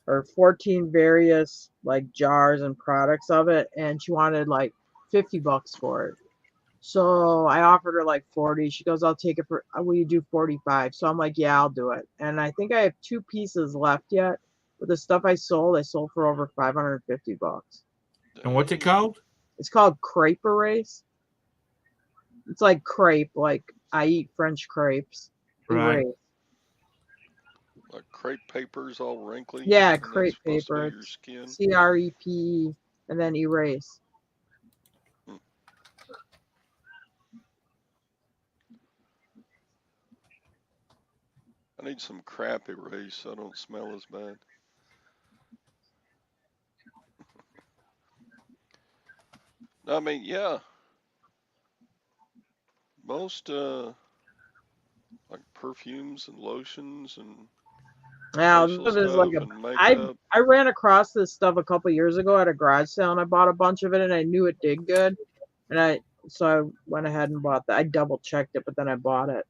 or 14 various jars and products of it, and she wanted $50 for it. So I offered her 40. She goes, I'll take it for, will you do 45? So I'm like, yeah, I'll do it. And I think I have 2 pieces left yet. But the stuff I sold for over $550. And what's it called? It's called Crepe Erase. It's like crepe, like I eat French crepes. Right. Erase. Like crepe papers all wrinkly? Yeah, crepe paper. Your skin? CREPE and then erase. I need some crap erase so I don't smell as bad. I mean, yeah. Most perfumes and lotions and I ran across this stuff a couple years ago at a garage sale and I bought a bunch of it and I knew it did good. And so I went ahead and bought that. I double checked it, but then I bought it.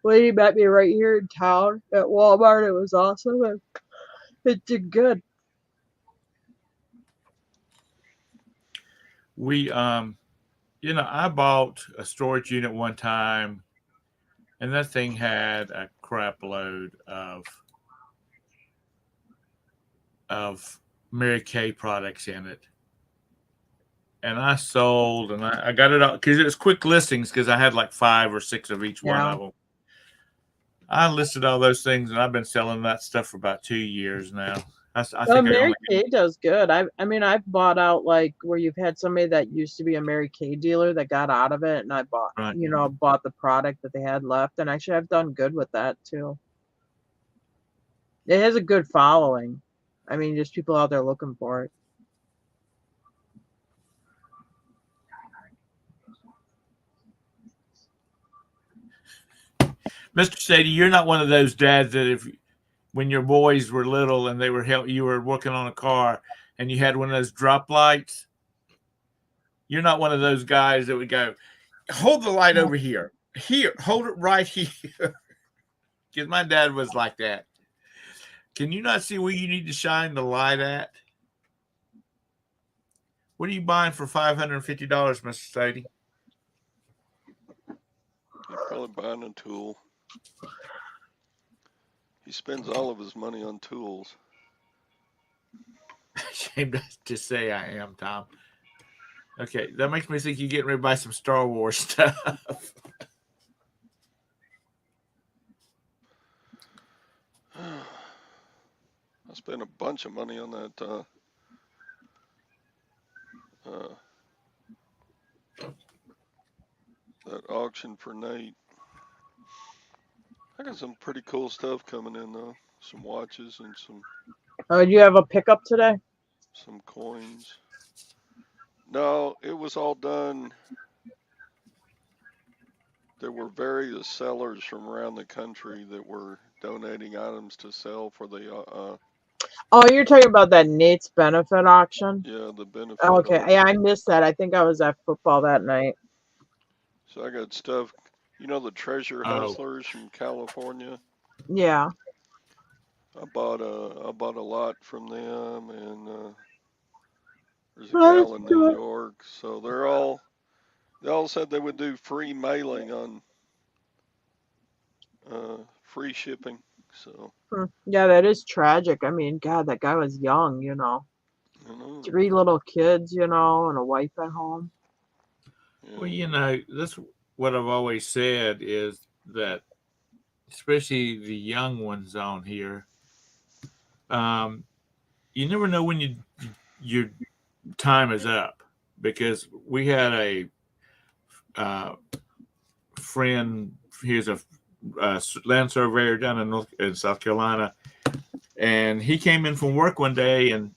lady met me right here in town at Walmart. It was awesome. And it did good. We I bought a storage unit one time, and that thing had a crap load of Mary Kay products in it. And I sold, and I got it out because it was quick listings because I had like 5 or 6 of each one Yeah. of them. I listed all those things, and I've been selling that stuff for about 2 years now. I think I Mary only Kay does good. I mean, I've bought out like where you've had somebody that used to be a Mary Kay dealer that got out of it, and I bought, right. bought the product that they had left, and actually I've done good with that too. It has a good following. I mean, just people out there looking for it. Mr. Sadie, you're not one of those dads that when your boys were little and you were working on a car and you had one of those drop lights. You're not one of those guys that would go, hold the light over here. Here, hold it right here. Because my dad was like that. Can you not see where you need to shine the light at? What are you buying for $550, Mr. Sadie? He's probably buying a tool. He spends all of his money on tools. Ashamed to say I am, Tom. Okay, that makes me think you're getting ready to buy some Star Wars stuff. I spent a bunch of money on that that auction for Nate. I got some pretty cool stuff coming in though. Some watches and Do you have a pickup today? some coins. No, it was all done. There were various sellers from around the country that were donating items to sell for the Oh, you're talking about that Nate's benefit auction? yeah, the benefit. Okay, auction. yeah, I missed that. I think I was at football that night. So I got stuff. You know the treasure hustlers from California. Yeah. I bought a lot from them, and there's a gal in New York. So they all said they would do free mailing on free shipping. So Yeah, that is tragic. I mean, God, that guy was young, I know. 3 little kids, and a wife at home. Yeah. Well, that's what I've always said is that, especially the young ones on here, you never know when your time is up, because we had a friend. He's a land surveyor down in South Carolina, and he came in from work one day and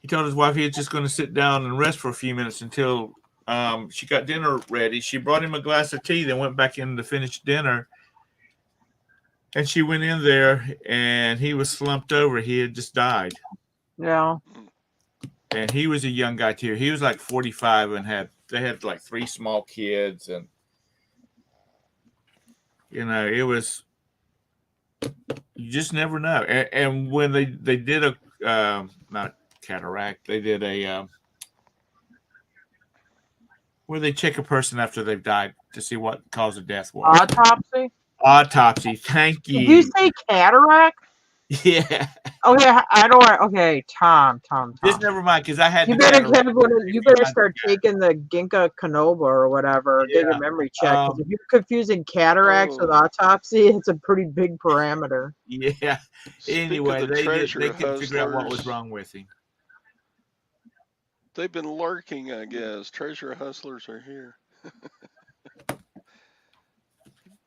he told his wife he was just going to sit down and rest for a few minutes until she got dinner ready. She brought him a glass of tea, then went back in to finish dinner. And she went in there and he was slumped over. He had just died. Yeah. And he was a young guy too. He was like 45 and they had like 3 small kids, and it was, you just never know. And when they did a not cataract, they did a where they check a person after they've died to see what cause of death was. Autopsy? Autopsy. Thank you. Did you say cataract? Yeah. Okay, I don't want. Okay, Tom. Just never mind, because I had. You better start taking the Ginkgo Canoba or whatever. Yeah. Get your memory checked. Because if you're confusing cataracts with autopsy, it's a pretty big parameter. Yeah. Anyway, they couldn't figure out what was wrong with him. They've been lurking, I guess. Treasure hustlers are here.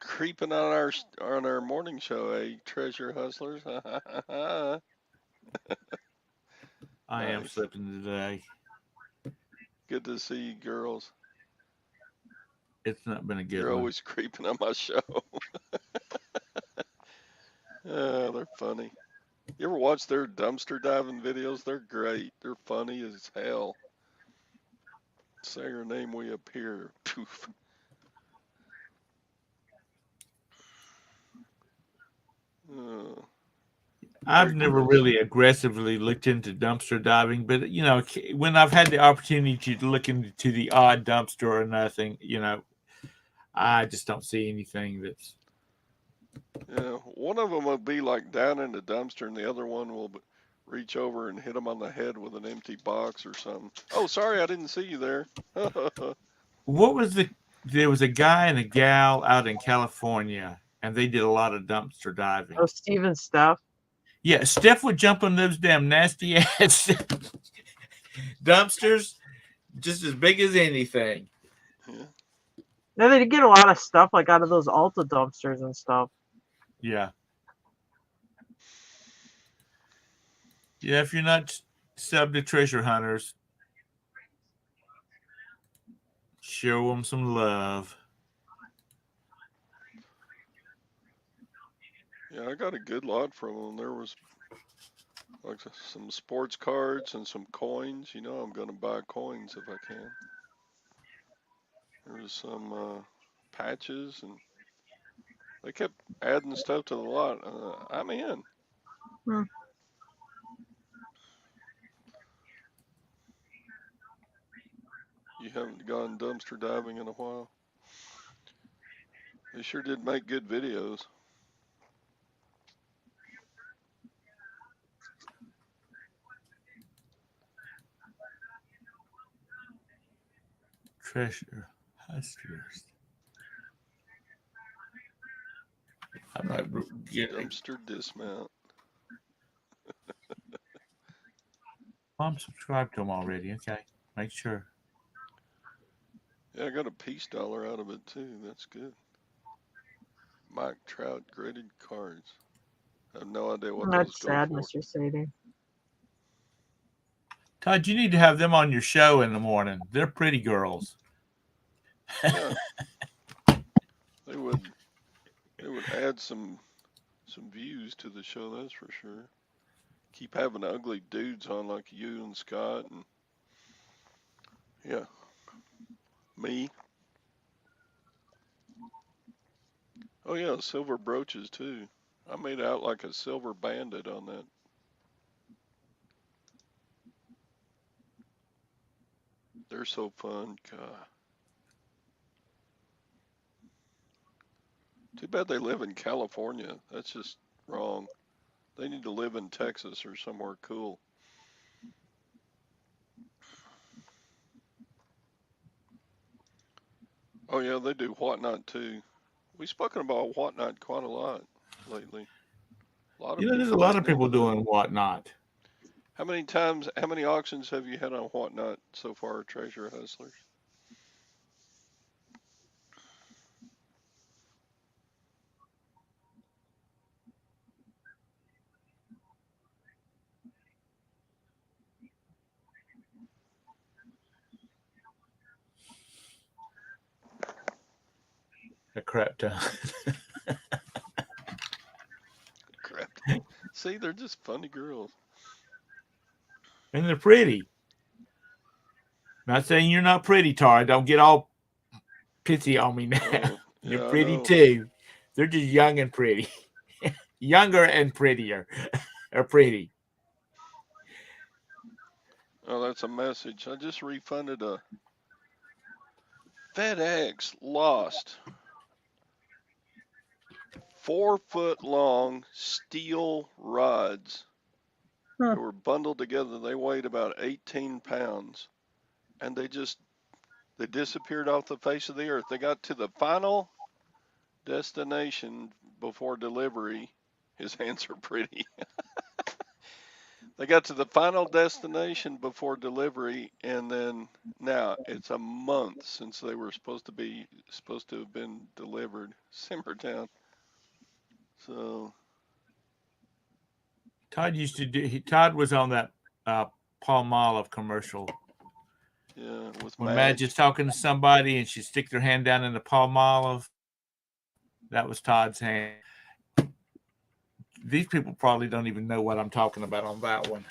Creeping on our morning show, treasure hustlers. I am slipping today. Good to see you, girls. It's not been a good You're one. always creeping on my show. They're funny. You ever watch their dumpster diving videos? They're great. They're funny as hell. Say her name, we appear. Poof. I've Very never gross. really aggressively looked into dumpster diving, but when I've had the opportunity to look into the odd dumpster or nothing, I just don't see anything that's Yeah, one of them will be like down in the dumpster, and the other one will reach over and hit him on the head with an empty box or something. Oh, sorry, I didn't see you there. what was there was a guy and a gal out in California and they did a lot of dumpster diving. Oh, Steven stuff. Yeah, Steph would jump on those damn nasty ass dumpsters just as big as anything. Yeah. No, they get a lot of stuff like out of those Alta dumpsters and stuff. Yeah. Yeah, if you're not sub to treasure hunters, show them some love. Yeah, I got a good lot from them. There was like some sports cards and some coins. You know, I'm going to buy coins if I can. There was some patches, and they kept adding stuff to the lot. I'm in. Hmm. You haven't gone dumpster diving in a while. They sure did make good videos. Treasure hustlers. I might get. Dumpster dismount. I'm subscribed to them already. Okay, make sure. Yeah, I got a peace dollar out of it too. That's good. Mike Trout graded cards. I have no idea what those That's go sad, for. Mr. Sadie. Todd, you need to have them on your show in the morning. They're pretty girls. Yeah, they would add some views to the show, that's for sure. Keep having ugly dudes on like you and Scott and yeah, me. Oh yeah, silver brooches too. I made out like a silver bandit on that. They're so fun. God. Too bad they live in California. That's just wrong. They need to live in Texas or somewhere cool. Oh yeah, they do whatnot too. We've spoken about whatnot quite a lot lately. A lot of There's a people lot of getting people into that. doing whatnot. How many auctions have you had on whatnot so far, Treasure Hustlers? A crap ton. Crap. See, they're just funny girls. And they're pretty. Not saying you're not pretty, Todd. Don't get all pissy on me now. Oh, You're yeah, I pretty know. too. They're just young and pretty. Younger and prettier. Or pretty. Oh, that's a message. I just refunded a FedEx lost 4-foot long steel rods. They were bundled together. They weighed about 18 pounds, and they disappeared off the face of the earth. They got to the final destination before delivery. His hands are pretty. They got to the final destination before delivery, and then now it's a month since they were supposed to have been delivered. Simmertown. So Todd used to do. Todd was on that Palmolive commercial yeah, with when Madge is talking to somebody and she'd stick their hand down in the Palmolive. That was Todd's hand. These people probably don't even know what I'm talking about on that one.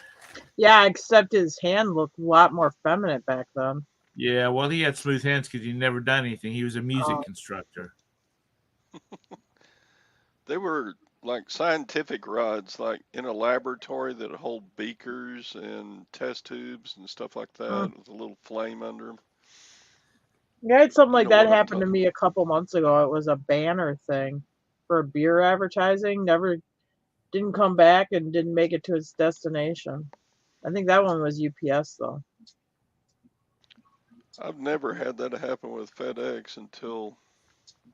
Yeah, except his hand looked a lot more feminine back then. Yeah, well, he had smooth hands because he'd never done anything. He was a music instructor. they were like scientific rods, like in a laboratory that hold beakers and test tubes and stuff like that with a little flame under them. Yeah, I had something You like know that what I'm happen to talking. me a couple months ago. It was a banner thing for beer advertising. Never didn't come back and didn't make it to its destination. I think that one was UPS though. I've never had that happen with FedEx until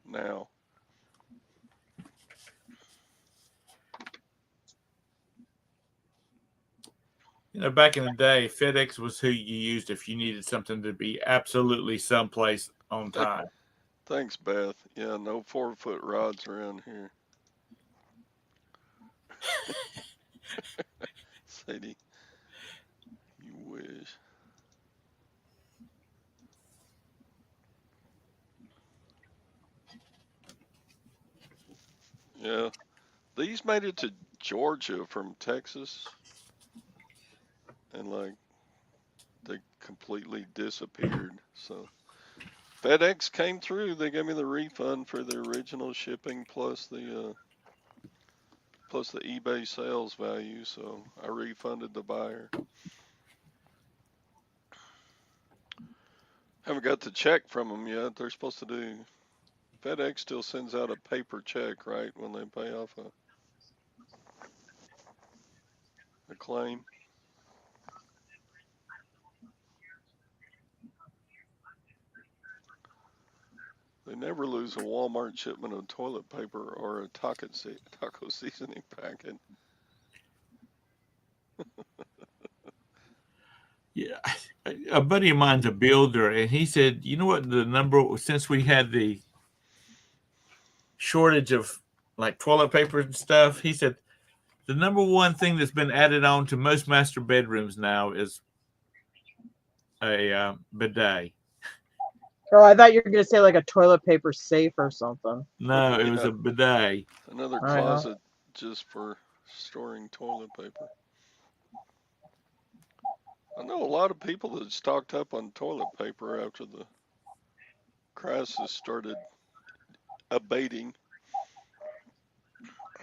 now. You know, back in the day, FedEx was who you used if you needed something to be absolutely someplace on time. Thanks, Beth. Yeah, no 4-foot rods around here. Sadie, you wish. Yeah, these made it to Georgia from Texas, and like they completely disappeared. So FedEx came through. They gave me the refund for the original shipping plus the eBay sales value. So I refunded the buyer. Haven't got the check from them yet. They're supposed to do. FedEx still sends out a paper check, right, when they pay off a claim. They never lose a Walmart shipment of toilet paper or a taco seasoning packet. Yeah, a buddy of mine's a builder, and he said, you know what, the number since we had the shortage of like toilet paper and stuff, he said the number one thing that's been added on to most master bedrooms now is a bidet. Oh, I thought you were gonna say like a toilet paper safe or something. No, it was Yeah, a bidet. another I know. closet just for storing toilet paper. I know a lot of people that stocked up on toilet paper after the crisis started abating.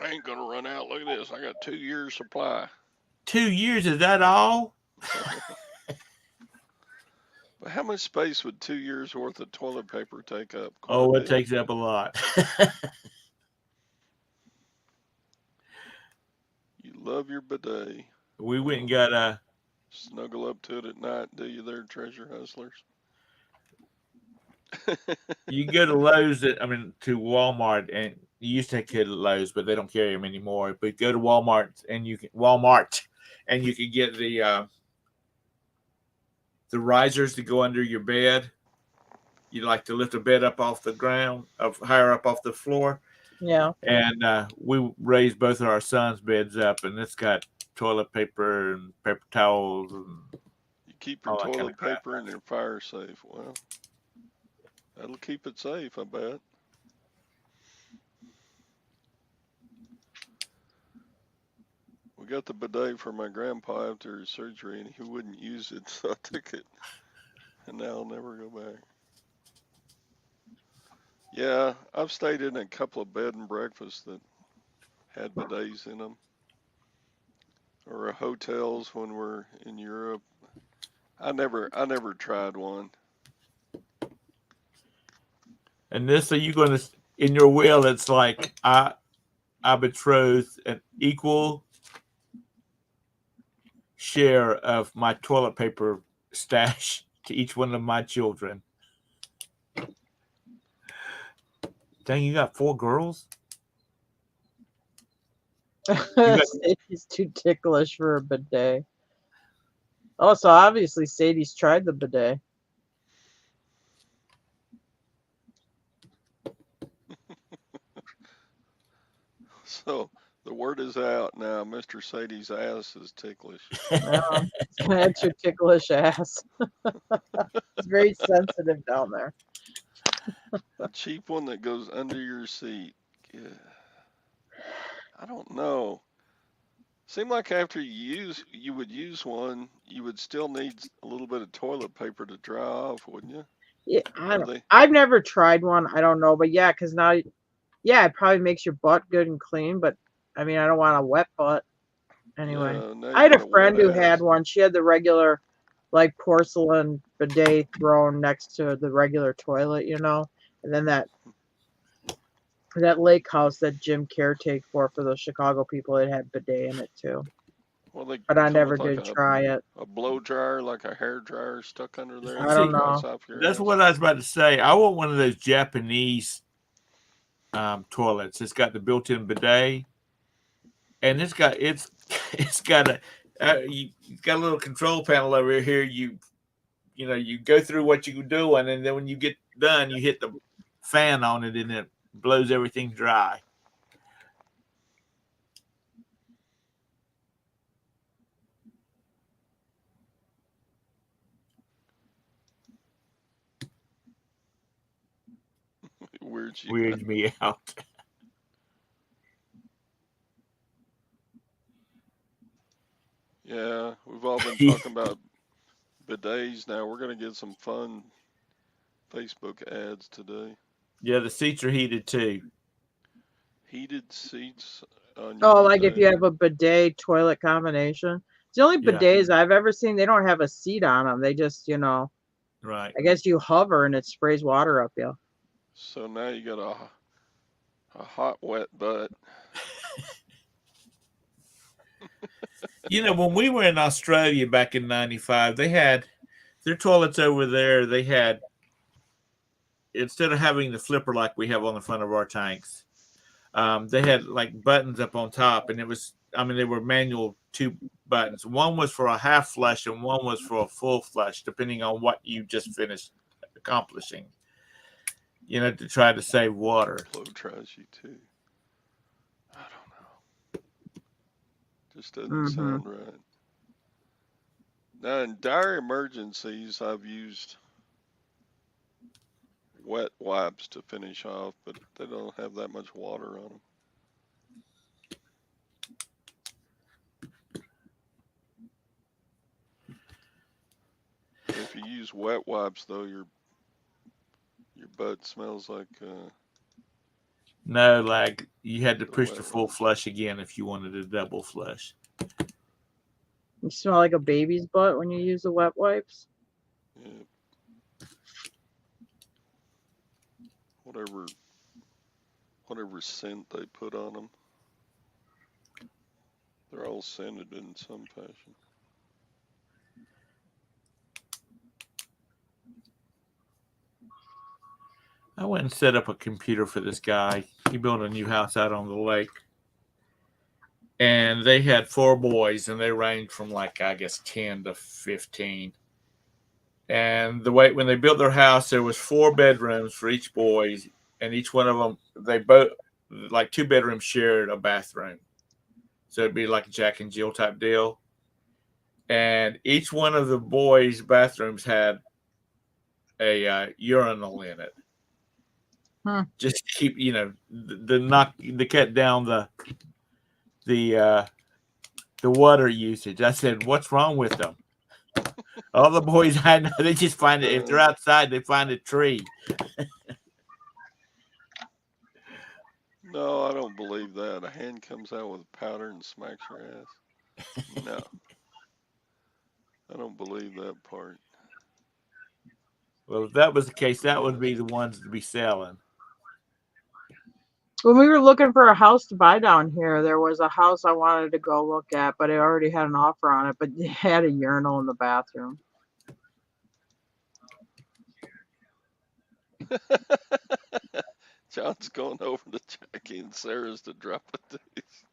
I ain't gonna run out. Look at this. I got 2 years supply. 2 years, is that all? But how much space would 2 years worth of toilet paper take up? Quite a Oh, it bit. takes up a lot. You love your bidet. We went and Well, got a. snuggle up to it at night, do you there, treasure hustlers? You go to Lowe's, to Walmart, and you used to get Lowe's, but they don't carry them anymore. But go to Walmart, and you can get the risers to go under your bed. You like to lift a bed up off the ground, up higher up off the floor, Yeah. and we raised both of our sons' beds up, and it's got toilet paper and paper towels and You keep your all that kind of toilet crap. paper in your fire safe. Well, that'll keep it safe, I bet. We got the bidet for my grandpa after his surgery, and he wouldn't use it, so I took it, and now I'll never go back. Yeah, I've stayed in a couple of bed and breakfasts that had bidets in them, or hotels when we're in Europe. I never tried one. And this, are you going to in your will? It's like I betroth an equal share of my toilet paper stash to each one of my children. Dang, you got 4 girls? Sadie's too ticklish for a bidet. Oh, so obviously Sadie's tried the bidet. So the word is out now. Mr. Sadie's ass is ticklish. Yeah, that's your ticklish ass. It's very sensitive down there. A cheap one that goes under your seat. Yeah. I don't know. Seemed like after you would use one, you would still need a little bit of toilet paper to dry off, wouldn't you? Yeah, Or they I've never tried one. I don't know, but yeah, because now, yeah, it probably makes your butt good and clean. But I mean, I don't want a wet butt. Anyway, Yeah, now I you had got a a friend wet who ass. had one. She had the regular, like, porcelain bidet thrown next to the regular toilet, you know, and then that lake house that Jim caretake for those Chicago people, it had bidet in it too. Well, they But I come never with like did try it. a blow dryer, like a hair dryer stuck under there. I And don't See, it dries know. off your that's ass. what I was about to say. I want one of those Japanese toilets. It's got the built-in bidet, and it's got it's got a little control panel over here. You go through what you're doing, and then when you get done, you hit the fan on it, and it blows everything dry. It weirds you out. Weirds me out. Yeah, we've all been talking about bidets now. We're going to get some fun Facebook ads today. Yeah, the seats are heated too. Heated seats on your Oh, like if bidet. you have a bidet toilet combination. It's the only Yeah, bidets I've ever seen. They don't have a seat on them. They just, you know, right. I guess you hover and it sprays water up you. So now you got a hot, wet butt. When we were in Australia back in '95, they had their toilets over there. They had, instead of having the flipper like we have on the front of our tanks, they had like buttons up on top, and they were manual two buttons. One was for a half flush, and one was for a full flush, depending on what you just finished accomplishing. To try to save water. Blow tries you too. I don't know. Just doesn't Mm-hmm. sound right. Now, in dire emergencies, I've used wet wipes to finish off, but they don't have that much water on them. If you use wet wipes, though, your butt smells like No, like you had to the push wet the full wipes. flush again if you wanted a double flush. You smell like a baby's butt when you use the wet wipes. Yeah, whatever scent they put on them, they're all scented in some fashion. I went and set up a computer for this guy. He built a new house out on the lake. And they had 4 boys, and they ranged from like, I guess, 10 to 15. And when they built their house, there was 4 bedrooms for each boy, and each one of them, they both, like 2 bedrooms shared a bathroom. So it'd be like a Jack and Jill type deal. And each one of the boys' bathrooms had a urinal in it. Just to keep, the cut down the water usage. I said, "What's wrong with them?" All the boys I know, they just find it. If they're outside, they find a tree. No, I don't believe that. A hand comes out with powder and smacks your ass. No, I don't believe that part. Well, if that was the case, that would be the ones to be selling. When we were looking for a house to buy down here, there was a house I wanted to go look at, but it already had an offer on it, but it had a urinal in the bathroom. John's going over to Jackie and Sarah's to drop a deuce.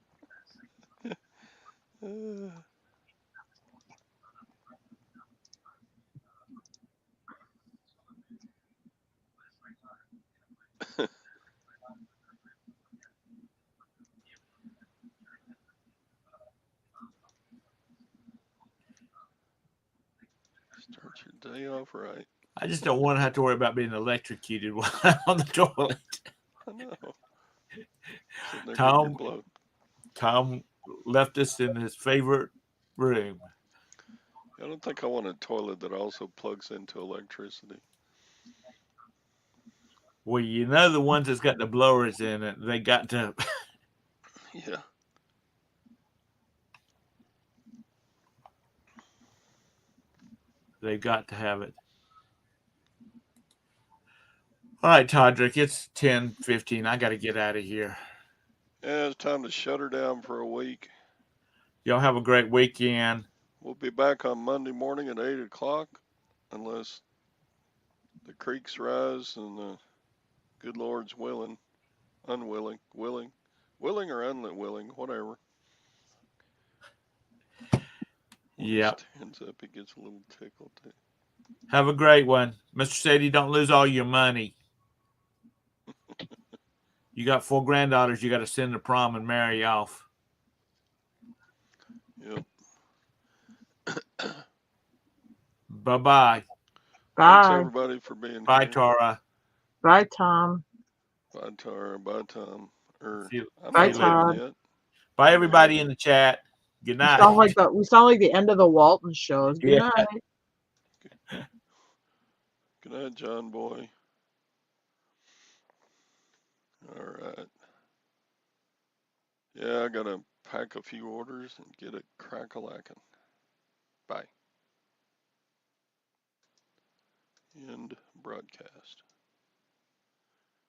Start your day off right. I just don't want to have to worry about being electrocuted while I'm on the toilet. I know. Sitting there getting your blood. Tom left us in his favorite room. I don't think I want a toilet that also plugs into electricity. Well, the ones that's got the blowers in it, they got to. Yeah. They've got to have it. All right, Todrick, it's 10:15. I got to get out of here. Yeah, it's time to shut her down for a week. Y'all have a great weekend. We'll be back on Monday morning at 8 o'clock, unless the creeks rise and the good Lord's willing, willing or unwilling, whatever. When he Yep. stands up, he gets a little tickled too. Have a great one. Mr. Sadie, don't lose all your money. You got 4 granddaughters you got to send to prom and marry off. Yep. Bye-bye. Thanks, Bye. everybody, for being Bye, here. Tara. Bye, Tom. Bye, Tara. Bye, Tom. See you, I'm Bye, not Todd. leaving yet. Bye, everybody in the chat. Good We night. sound like the end of the Walton shows. Good Yeah. night. Good night, John boy. All right. Yeah, I gotta pack a few orders and get it crack-a-lacking. Bye. End broadcast.